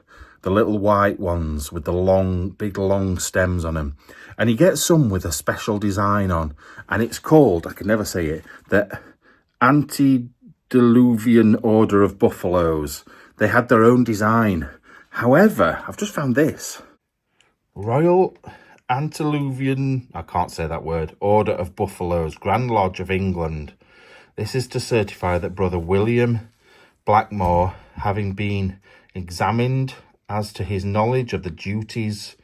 the little white ones with the big long stems on them. And you get some with a special design on, and it's called, I can never say it, the anti-dusty Antediluvian order of buffaloes. They had their own design. However, I've just found this. Royal Antediluvian, I can't say that word, Order of Buffaloes, Grand Lodge of England. This is to certify that Brother William Blackmore, having been examined as to his knowledge of the duties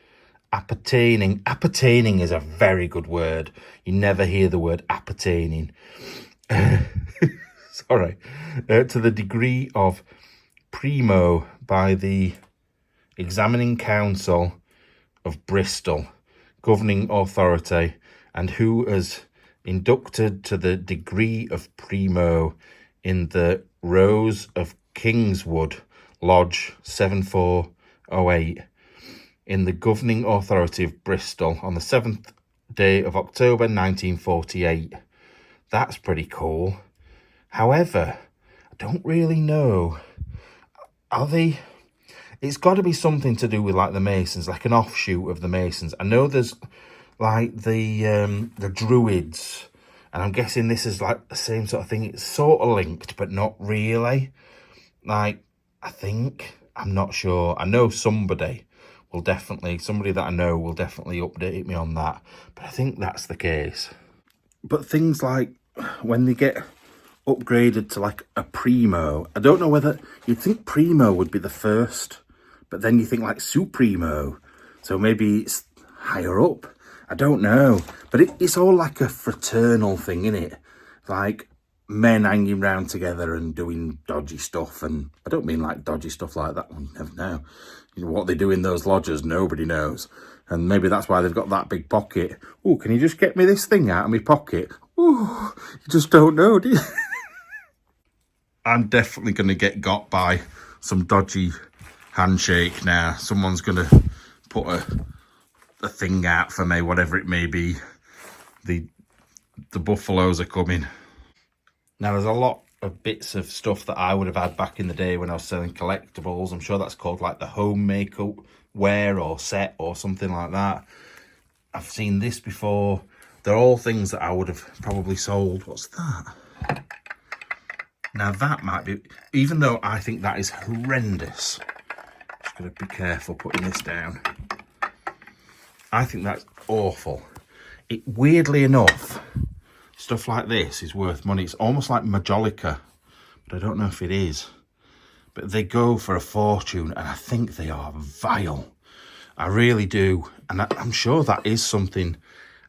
appertaining is a very good word. You never hear the word appertaining. Sorry. To the degree of primo by the examining council of Bristol, governing authority, and who has inducted to the degree of primo in the Rose of Kingswood Lodge 7408 in the governing authority of Bristol on the 7th day of October 1948. That's pretty cool. However, I don't really know. Are they... It's got to be something to do with like the Masons, like an offshoot of the Masons. I know there's like the Druids, and I'm guessing this is like the same sort of thing. It's sort of linked, but not really. Like, I think, I'm not sure. I know somebody that I know will definitely update me on that. But I think that's the case. But things like when they get upgraded to like a primo, I don't know whether you'd think primo would be the first, but then you think like supremo, so maybe it's higher up. I don't know, but it's all like a fraternal thing, innit? Like men hanging around together and doing dodgy stuff. And I don't mean like dodgy stuff like that. You never know. You know what they do in those lodges, nobody knows. And maybe that's why they've got that big pocket. Oh, can you just get me this thing out of my pocket? Oh, you just don't know, do you? I'm definitely going to get got by some dodgy handshake now. Someone's going to put a thing out for me, whatever it may be. The buffaloes are coming. Now, there's a lot of bits of stuff that I would have had back in the day when I was selling collectibles. I'm sure that's called like the home makeup wear or set or something like that. I've seen this before. They're all things that I would have probably sold. What's that? Now that might be, even though I think that is horrendous. Just got to be careful putting this down. I think that's awful. Weirdly enough, stuff like this is worth money. It's almost like Majolica, but I don't know if it is. But they go for a fortune, and I think they are vile. I really do. And I'm sure that is something,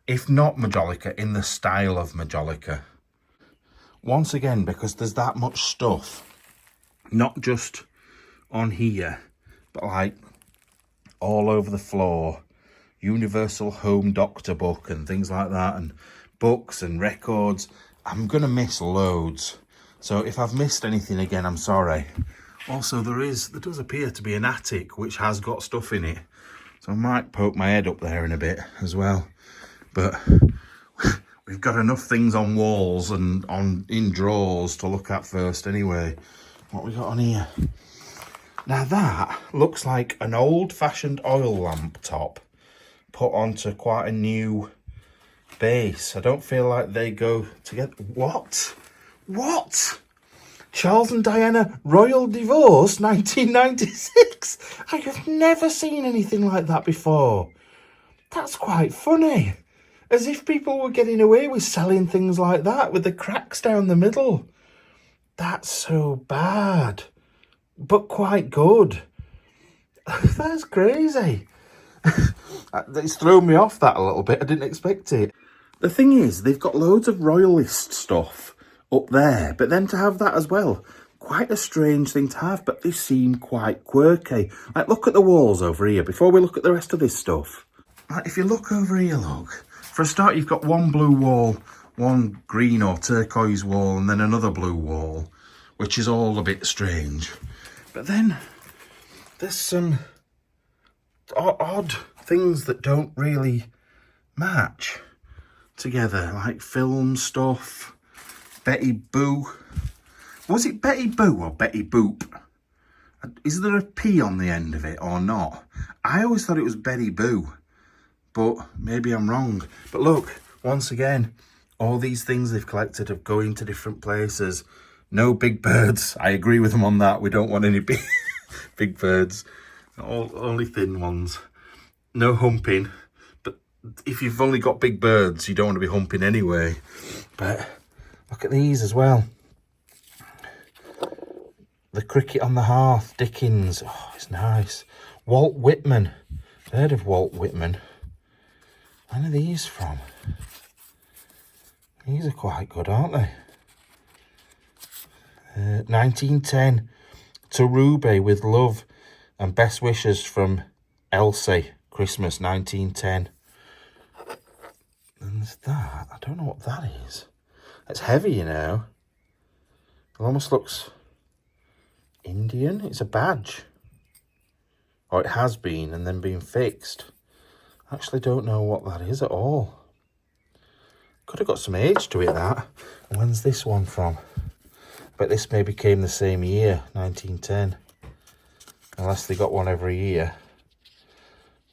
if not Majolica, in the style of Majolica. Once again, because there's that much stuff, not just on here, but like all over the floor. Universal Home Doctor book and things like that, and books and records. I'm going to miss loads. So if I've missed anything again, I'm sorry. Also, there does appear to be an attic which has got stuff in it. So I might poke my head up there in a bit as well. But we've got enough things on walls and in drawers to look at first anyway. What we got on here? Now that looks like an old-fashioned oil lamp top put onto quite a new base. I don't feel like they go together. What? Charles and Diana Royal Divorce 1996. I have never seen anything like that before. That's quite funny. As if people were getting away with selling things like that with the cracks down the middle. That's so bad, but quite good. That's crazy. It's thrown me off that a little bit. I didn't expect it. The thing is, they've got loads of royalist stuff up there, but then to have that as well, quite a strange thing to have, but they seem quite quirky. Like, look at the walls over here before we look at the rest of this stuff. Like, if you look over here, look. For a start, you've got one blue wall, one green or turquoise wall, and then another blue wall, which is all a bit strange. But then there's some odd things that don't really match together, like film stuff. Betty Boo. Was it Betty Boo or Betty Boop? Is there a P on the end of it or not? I always thought it was Betty Boo, but maybe I'm wrong. But look, once again, all these things they've collected are going to different places. No big birds. I agree with them on that. We don't want any big, big birds. Only thin ones. No humping. But if you've only got big birds, you don't want to be humping anyway. But look at these as well. The Cricket on the Hearth, Dickens. Oh, it's nice. Walt Whitman. Heard of Walt Whitman. When are these from? These are quite good, aren't they? 1910. To Ruby with love and best wishes from Elsie. Christmas 1910. And there's that. I don't know what that is. It's heavy, you know. It almost looks Indian. It's a badge. Or it has been and then been fixed. I actually don't know what that is at all. Could have got some age to it, that. And when's this one from? I bet this maybe came the same year, 1910. Unless they got one every year.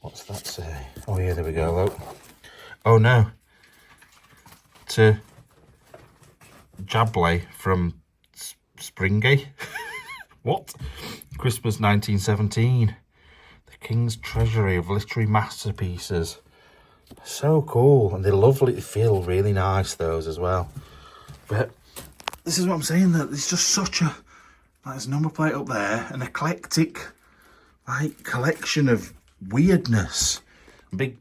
What's that say? Oh yeah, there we go, look. Oh no. To Jablay from Springay. What? Christmas 1917. The King's Treasury of Literary Masterpieces. So cool. And they're lovely. They feel really nice, those as well. But this is what I'm saying, that it's just such a... Like, there's a number plate up there. An eclectic, like, collection of weirdness. A big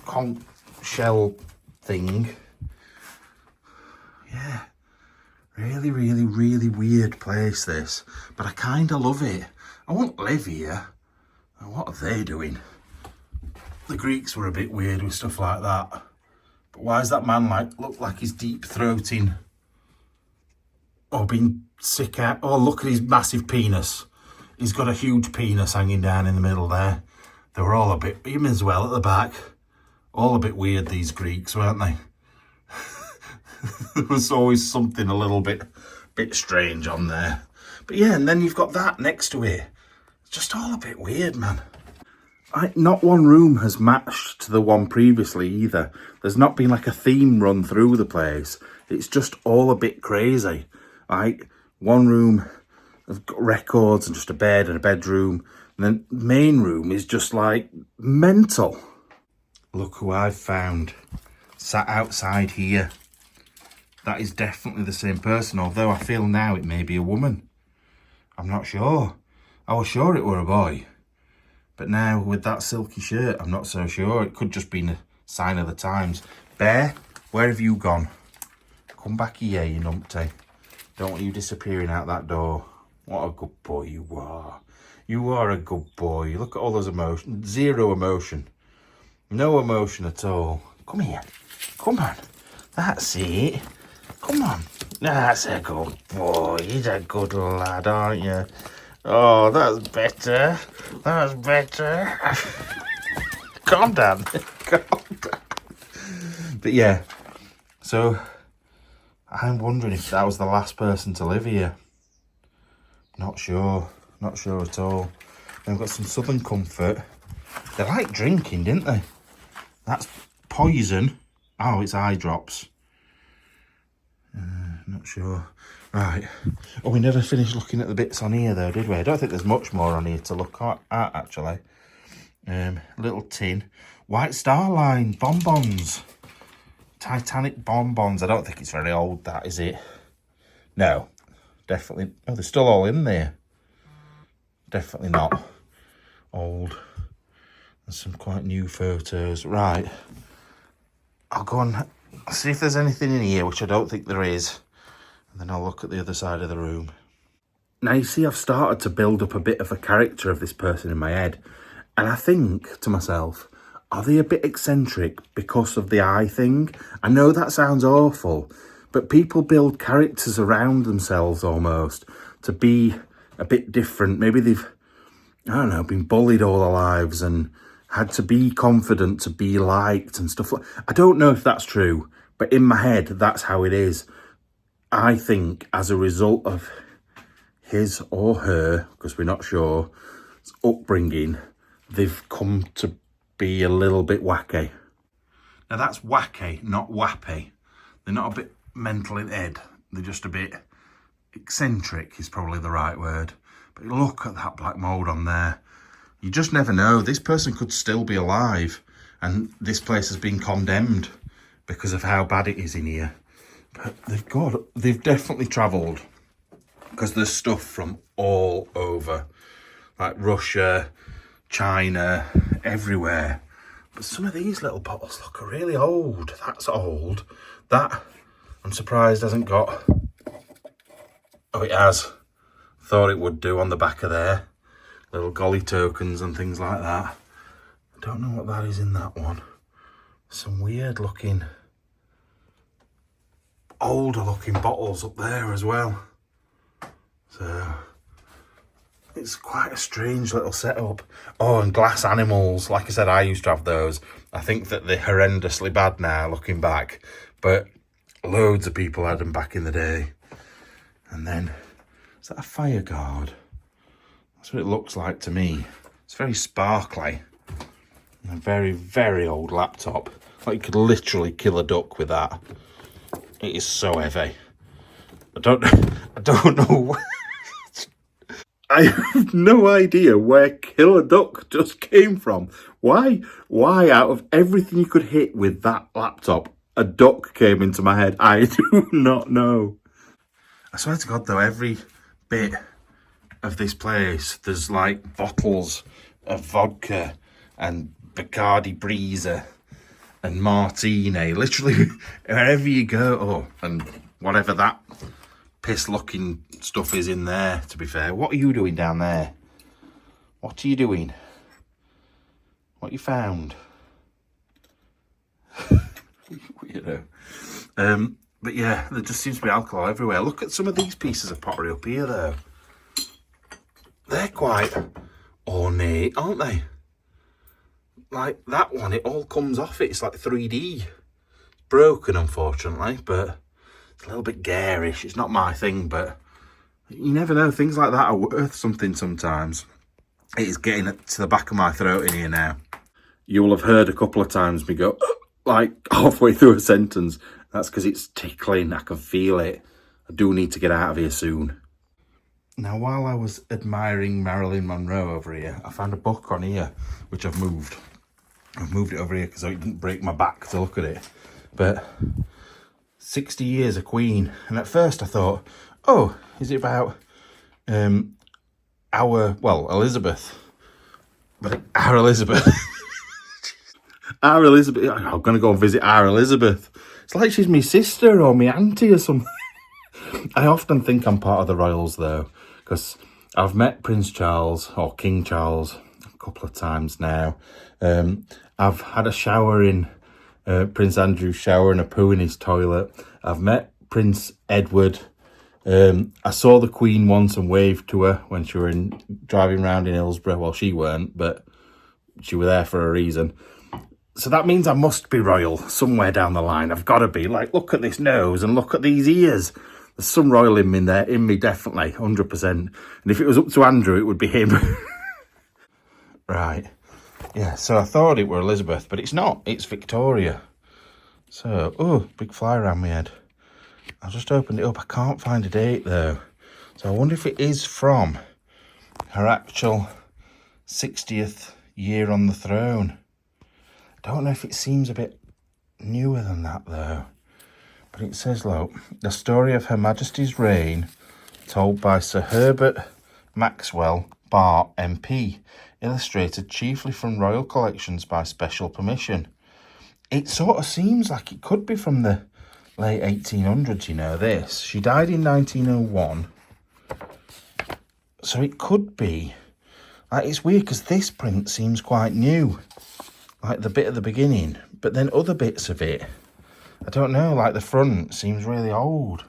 conch shell thing. Yeah. Really, really, really weird place, this. But I kind of love it. I won't live here. What are they doing? The Greeks were a bit weird with stuff like that. But why is that man look like he's deep throating? Or being sick out? Oh, look at his massive penis. He's got a huge penis hanging down in the middle there. They were all a bit, him as well at the back. All a bit weird, these Greeks, weren't they? There was always something a little bit strange on there. But yeah, and then you've got that next to it. It's just all a bit weird, man. Not one room has matched to the one previously either. There's not been like a theme run through the place. It's just all a bit crazy. Like, one room has got records and just a bed and a bedroom. And then the main room is just like mental. Look who I've found. Sat outside here. That is definitely the same person, although I feel now it may be a woman. I'm not sure. I was sure it were a boy. But now, with that silky shirt, I'm not so sure. It could just be a sign of the times. Bear, where have you gone? Come back here, you numpty. Don't want you disappearing out that door. What a good boy you are. You are a good boy. Look at all those emotions. Zero emotion. No emotion at all. Come here. Come on. That's it. Come on. That's a good boy. He's a good lad, aren't you? Oh, that's better. That's better. Calm down. Calm down. But yeah, so I'm wondering if that was the last person to live here. Not sure. Not sure at all. Then we've got some Southern Comfort. They like drinking, didn't they? That's poison. Oh, it's eye drops. Not sure. Right. Oh, we never finished looking at the bits on here though, did we? I don't think there's much more on here to look at actually. Little tin. White Star Line bonbons. Titanic bonbons. I don't think it's very old, that, is it? No. Definitely. Oh, they're still all in there. Definitely not old. There's some quite new photos. Right. I'll go and see if there's anything in here, which I don't think there is. And then I'll look at the other side of the room. Now, you see, I've started to build up a bit of a character of this person in my head. And I think to myself, are they a bit eccentric because of the eye thing? I know that sounds awful, but people build characters around themselves almost to be a bit different. Maybe they've, I don't know, been bullied all their lives and had to be confident to be liked and stuff like that. I don't know if that's true, but in my head, that's how it is. I think as a result of his or her, because we're not sure, upbringing, they've come to be a little bit wacky. Now that's wacky, not wappy. They're not a bit mental in head. They're just a bit, eccentric is probably the right word. But look at that black mould on there. You just never know. This person could still be alive, and this place has been condemned because of how bad it is in here. But they've definitely travelled, because there's stuff from all over, like Russia, China, everywhere. But some of these little bottles look really old. That's old. That, I'm surprised hasn't got... Oh, it has. Thought it would do on the back of there. Little golly tokens and things like that. I don't know what that is in that one. Some weird looking, older looking bottles up there as well. So it's quite a strange little setup. Oh, and glass animals. Like I said, I used to have those. I think that they're horrendously bad now looking back, but loads of people had them back in the day. And then, is that a fire guard? That's what it looks like to me. It's very sparkly. And a very, very old laptop. Like you could literally kill a duck with that. It is so heavy. I don't know. I have no idea where kill a duck just came from. Why out of everything you could hit with that laptop, a duck came into my head? I do not know. I swear to God though, every bit of this place, there's like bottles of vodka and Bacardi Breezer and Martini. Literally, wherever you go, oh, and whatever that piss-looking stuff is in there, to be fair. What are you doing down there? What are you doing? What you found? Weirdo. But yeah, there just seems to be alcohol everywhere. Look at some of these pieces of pottery up here, though. They're quite ornate, aren't they? Like that one, it all comes off it. It's like 3D. Broken, unfortunately, but it's a little bit garish. It's not my thing, but you never know. Things like that are worth something sometimes. It is getting to the back of my throat in here now. You will have heard a couple of times me go, like halfway through a sentence. That's because it's tickling. I can feel it. I do need to get out of here soon. Now, while I was admiring Marilyn Monroe over here, I found a book on here, which I've moved. I've moved it over here because I didn't break my back to look at it. But 60 Years a Queen. And at first I thought, oh, is it about Elizabeth? But our Elizabeth. Our Elizabeth. I'm going to go and visit our Elizabeth. It's like she's my sister or my auntie or something. I often think I'm part of the royals, though, because I've met Prince Charles, or King Charles, a couple of times now. I've had a shower in Prince Andrew's shower and a poo in his toilet. I've met Prince Edward. I saw the Queen once and waved to her when she were driving around in Hillsborough. Well, she weren't, but she were there for a reason. So that means I must be royal somewhere down the line. I've got to be. Like, look at this nose and look at these ears. There's some royal in me definitely, 100%. And if it was up to Andrew, it would be him. Right. Yeah, so I thought it were Elizabeth, but it's not. It's Victoria. So, oh, big fly around my head. I just opened it up. I can't find a date, though. So I wonder if it is from her actual 60th year on the throne. I don't know if it seems a bit newer than that, though. But it says, look, the story of Her Majesty's reign, told by Sir Herbert Maxwell, Bart, MP, illustrated chiefly from royal collections by special permission. It sort of seems like it could be from the late 1800s, you know, this. She died in 1901. So it could be. Like, it's weird because this print seems quite new. Like the bit at the beginning. But then other bits of it, I don't know, like the front seems really old.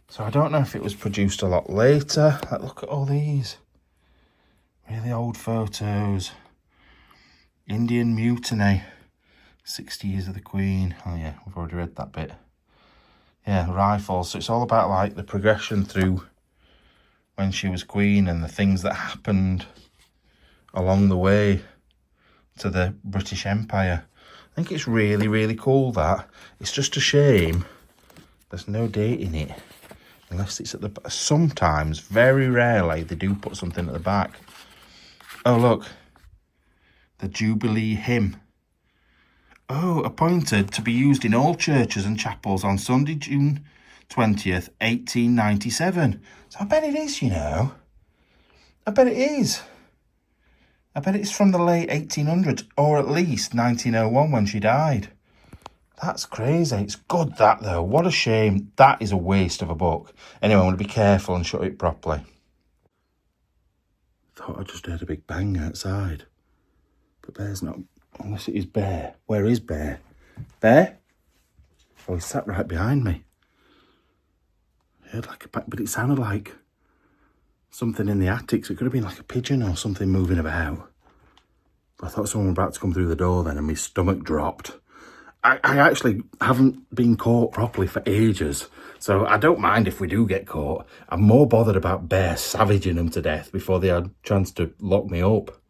So I don't know if it was produced a lot later. Like, look at all these. Really old photos. Indian Mutiny. 60 Years of the Queen. Oh yeah, we've already read that bit. Yeah, rifles. So it's all about like the progression through when she was queen and the things that happened along the way to the British Empire. I think it's really, really cool, that. It's just a shame there's no date in it. Unless it's at the back. Sometimes, very rarely, they do put something at the back. Oh, look. The Jubilee Hymn. Oh, appointed to be used in all churches and chapels on Sunday, June 20th, 1897. So I bet it is, you know. I bet it is. I bet it's from the late 1800s, or at least 1901 when she died. That's crazy. It's good, that, though. What a shame. That is a waste of a book. Anyway, I'm going to be careful and shut it properly. Thought I just heard a big bang outside. But Bear's not... Unless it is Bear. Where is Bear? Bear? Oh, he sat right behind me. I heard like a bang, but it sounded like something in the attic. So it could have been like a pigeon or something moving about. But I thought someone was about to come through the door then and my stomach dropped. I actually haven't been caught properly for ages. So I don't mind if we do get caught. I'm more bothered about Bear savaging them to death before they had a chance to lock me up.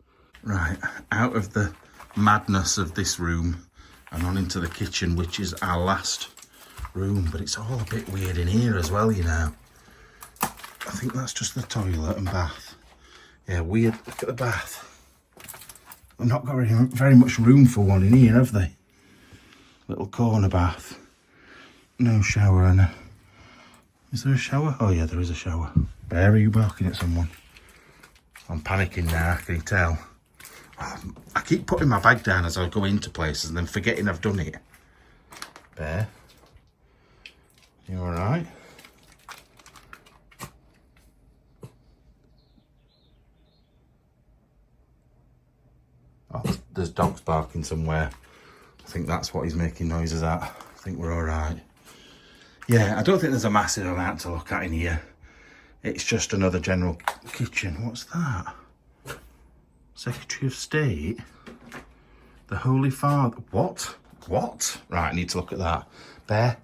Right, out of the madness of this room and on into the kitchen, which is our last room. But it's all a bit weird in here as well, you know. I think that's just the toilet and bath. Yeah, weird. Look at the bath. They've not got very much room for one in here, have they? Little corner bath. No shower and a... Is there a shower? Oh yeah, there is a shower. Bear, are you barking at someone? I'm panicking now, can you tell? I keep putting my bag down as I go into places and then forgetting I've done it. Bear, you alright? Oh, there's dogs barking somewhere. I think that's what he's making noises at. I think we're alright. Yeah, I don't think there's a massive amount to look at in here. It's just another general kitchen. What's that? Secretary of State? The Holy Father. What? What? Right, I need to look at that. Bear,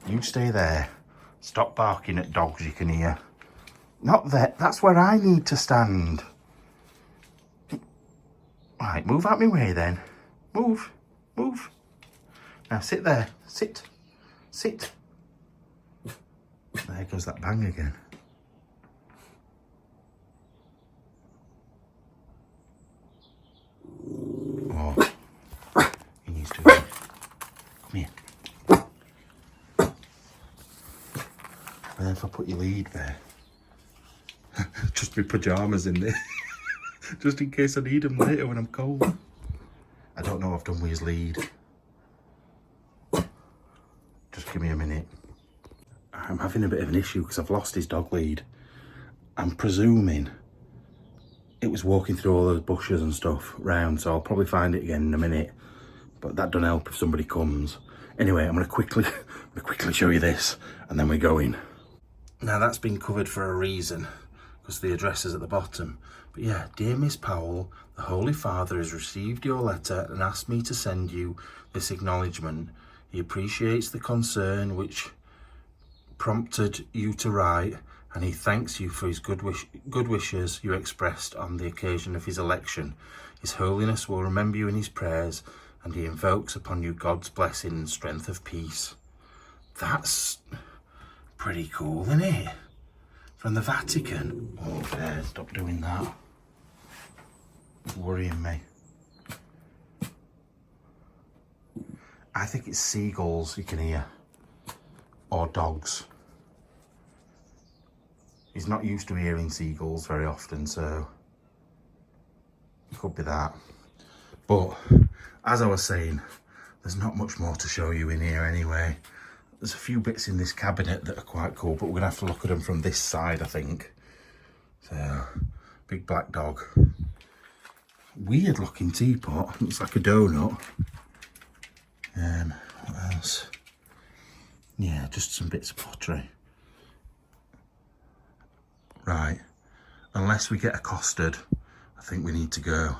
you stay there. Stop barking at dogs you can hear. Not there. That's where I need to stand. Right, move out my way then. Move. Move. Now sit there. Sit. Sit. There goes that bang again. Oh. He needs to... Come here. Where if I put your lead there? Just my pyjamas in there. Just in case I need them later when I'm cold. I don't know what I've done with his lead. Just give me a minute. I'm having a bit of an issue because I've lost his dog lead. I'm presuming it was walking through all those bushes and stuff round, so I'll probably find it again in a minute. But that don't help if somebody comes. Anyway, I'm going to quickly show you this, and then we're going. Now that's been covered for a reason, because the address is at the bottom. But yeah, dear Miss Powell, the Holy Father has received your letter and asked me to send you this acknowledgement. He appreciates the concern which prompted you to write, and he thanks you for his good wishes you expressed on the occasion of his election. His Holiness will remember you in his prayers, and he invokes upon you God's blessing and strength of peace. That's pretty cool, isn't it? From the Vatican. Oh, Bear, stop doing that. It's worrying me. I think it's seagulls you can hear. Or dogs. He's not used to hearing seagulls very often, so it could be that. But as I was saying, there's not much more to show you in here anyway. There's a few bits in this cabinet that are quite cool, but we're gonna have to look at them from this side, I think. So, big black dog. Weird looking teapot. Looks like a donut. What else? Yeah, just some bits of pottery. Right, unless we get accosted, I think we need to go.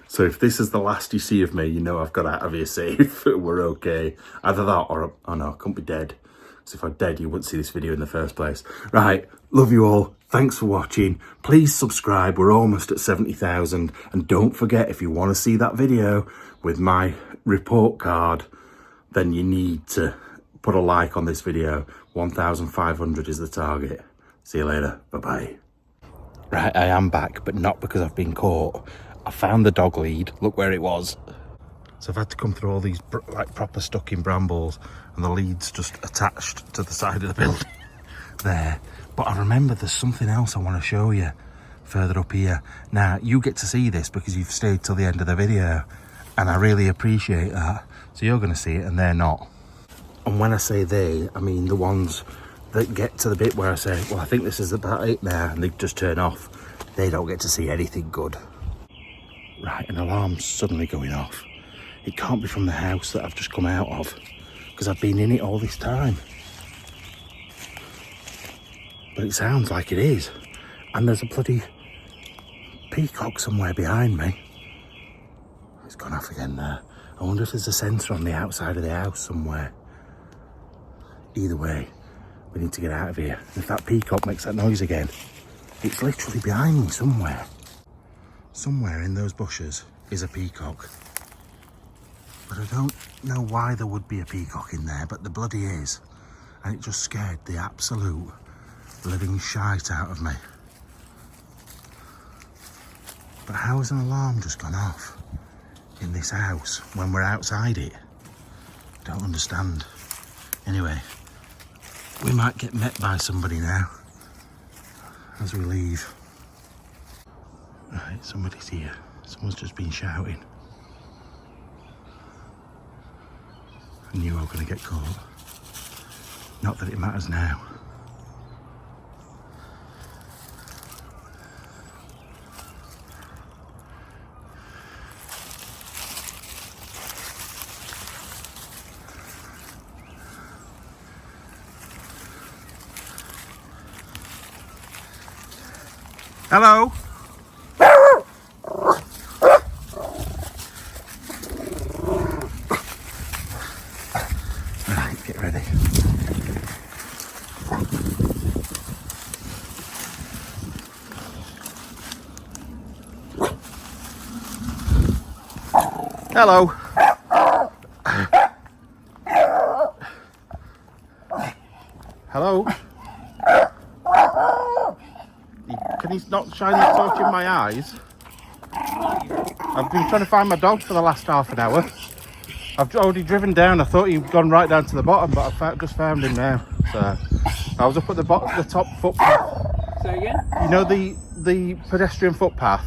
So if this is the last you see of me, you know I've got out of here safe. We're okay. Either that or, oh no, I couldn't be dead. Because if I'm dead, you wouldn't see this video in the first place. Right, love you all. Thanks for watching. Please subscribe. We're almost at 70,000. And don't forget, if you want to see that video with my report card, then you need to put a like on this video. 1,500 is the target. See you later. Bye-bye. Right, I am back, but not because I've been caught. I found the dog lead. Look where it was. So I've had to come through all these like proper stuck in brambles, and the lead's just attached to the side of the building there. But I remember there's something else I want to show you further up here. Now, you get to see this because you've stayed till the end of the video, and I really appreciate that. So you're going to see it and they're not. And when I say they, I mean the ones that get to the bit where I say, well, I think this is about it now, and they just turn off. They don't get to see anything good. Right, an alarm's suddenly going off. It can't be from the house that I've just come out of, because I've been in it all this time. But it sounds like it is. And there's a bloody peacock somewhere behind me. It's gone off again there. I wonder if there's a sensor on the outside of the house somewhere. Either way, we need to get out of here. If that peacock makes that noise again, it's literally behind me somewhere. Somewhere in those bushes is a peacock. But I don't know why there would be a peacock in there, but there bloody is. And it just scared the absolute living shite out of me. But how has an alarm just gone off in this house when we're outside it? Don't understand. Anyway, we might get met by somebody now as we leave. Right, somebody's here. Someone's just been shouting. I knew I was going to get caught. Not that it matters now. Hello? Right, get ready. Hello. Hello. Can you not shine the torch in my eyes? I've been trying to find my dog for the last half an hour. I've already driven down. I thought he'd gone right down to the bottom, but I've just found him now. So I was up at the top footpath. Say again? You know the pedestrian footpath?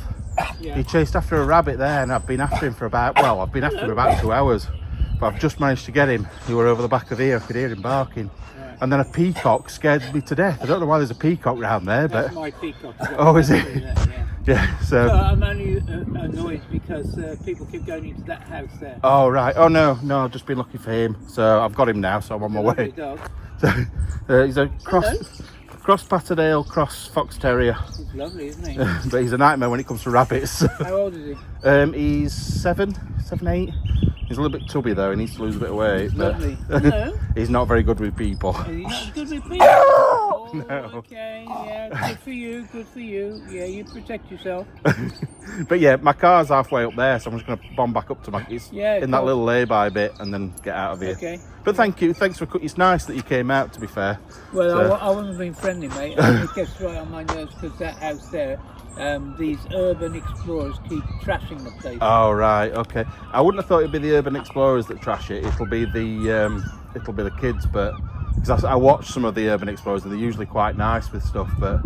Yeah. He chased after a rabbit there, and I've been after him for about 2 hours. But I've just managed to get him. He were over the back of here. I could hear him barking. Right. And then a peacock scared me to death. I don't know why there's a peacock round there, but... That's my peacock. Oh, is it? Yeah, so... Well, I'm only annoyed because people keep going into that house there. Oh, right. Oh, no, I've just been looking for him. So I've got him now, so I'm on my way. Dog. So, he's a cross Patterdale, cross Fox Terrier. He's lovely, isn't he? But he's a nightmare when it comes to rabbits. How old is he? He's 7, 8. He's a little bit tubby though, he needs to lose a bit of weight. But Lovely. Hello? he's not very good with people. Is he not good with people? Oh, No. okay, yeah, good for you. Yeah, you protect yourself. But yeah, my car's halfway up there, so I'm just going to bomb back up to my... It's Yeah, in that little lay-by bit and then get out of here. Okay. But thank you, thanks for... It's nice that you came out, to be fair. Well, So- I wasn't being friendly, mate. It gets right on my nerves because that house there, these urban explorers keep trashing the place. Oh right, okay. I wouldn't have thought it'd be the urban explorers that trash it. It'll be the kids, but because I watch some of the urban explorers and they're usually quite nice with stuff. But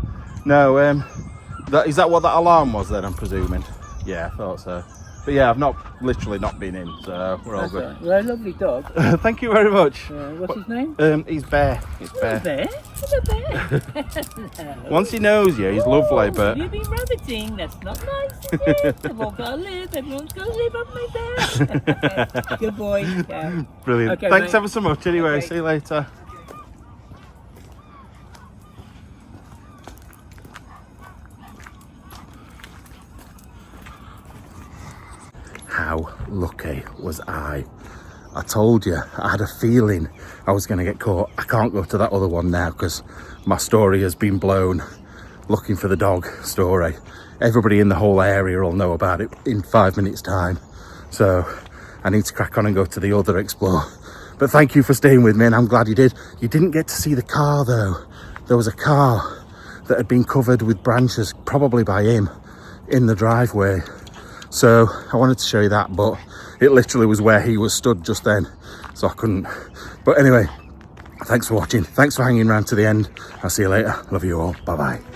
no, is that what that alarm was then? I'm presuming. Yeah, I thought so. But yeah, I've literally not been in, so we're all That's good. right. Well, a lovely dog. Thank you very much. What's his name? He's Bear. It's Bear. Bear? Hello. Once he knows you, he's lovely, but You've been rabbiting, that's not nice, is it? They've all got to live, everyone's got to live on my bed. Good boy. Yeah. brilliant. Okay, Thanks mate. ever so much anyway, Okay. see you later. How lucky was I? I told you, I had a feeling I was going to get caught. I can't go to that other one now because my story has been blown. Looking for the dog story. Everybody in the whole area will know about it in 5 minutes time. So I need to crack on and go to the other explore. But thank you for staying with me, and I'm glad you did. You didn't get to see the car though. There was a car that had been covered with branches, probably by him, in the driveway. So I wanted to show you that, but it literally was where he was stood just then, so I couldn't. But anyway, thanks for watching. Thanks for hanging around to the end. I'll see you later. Love you all. Bye bye.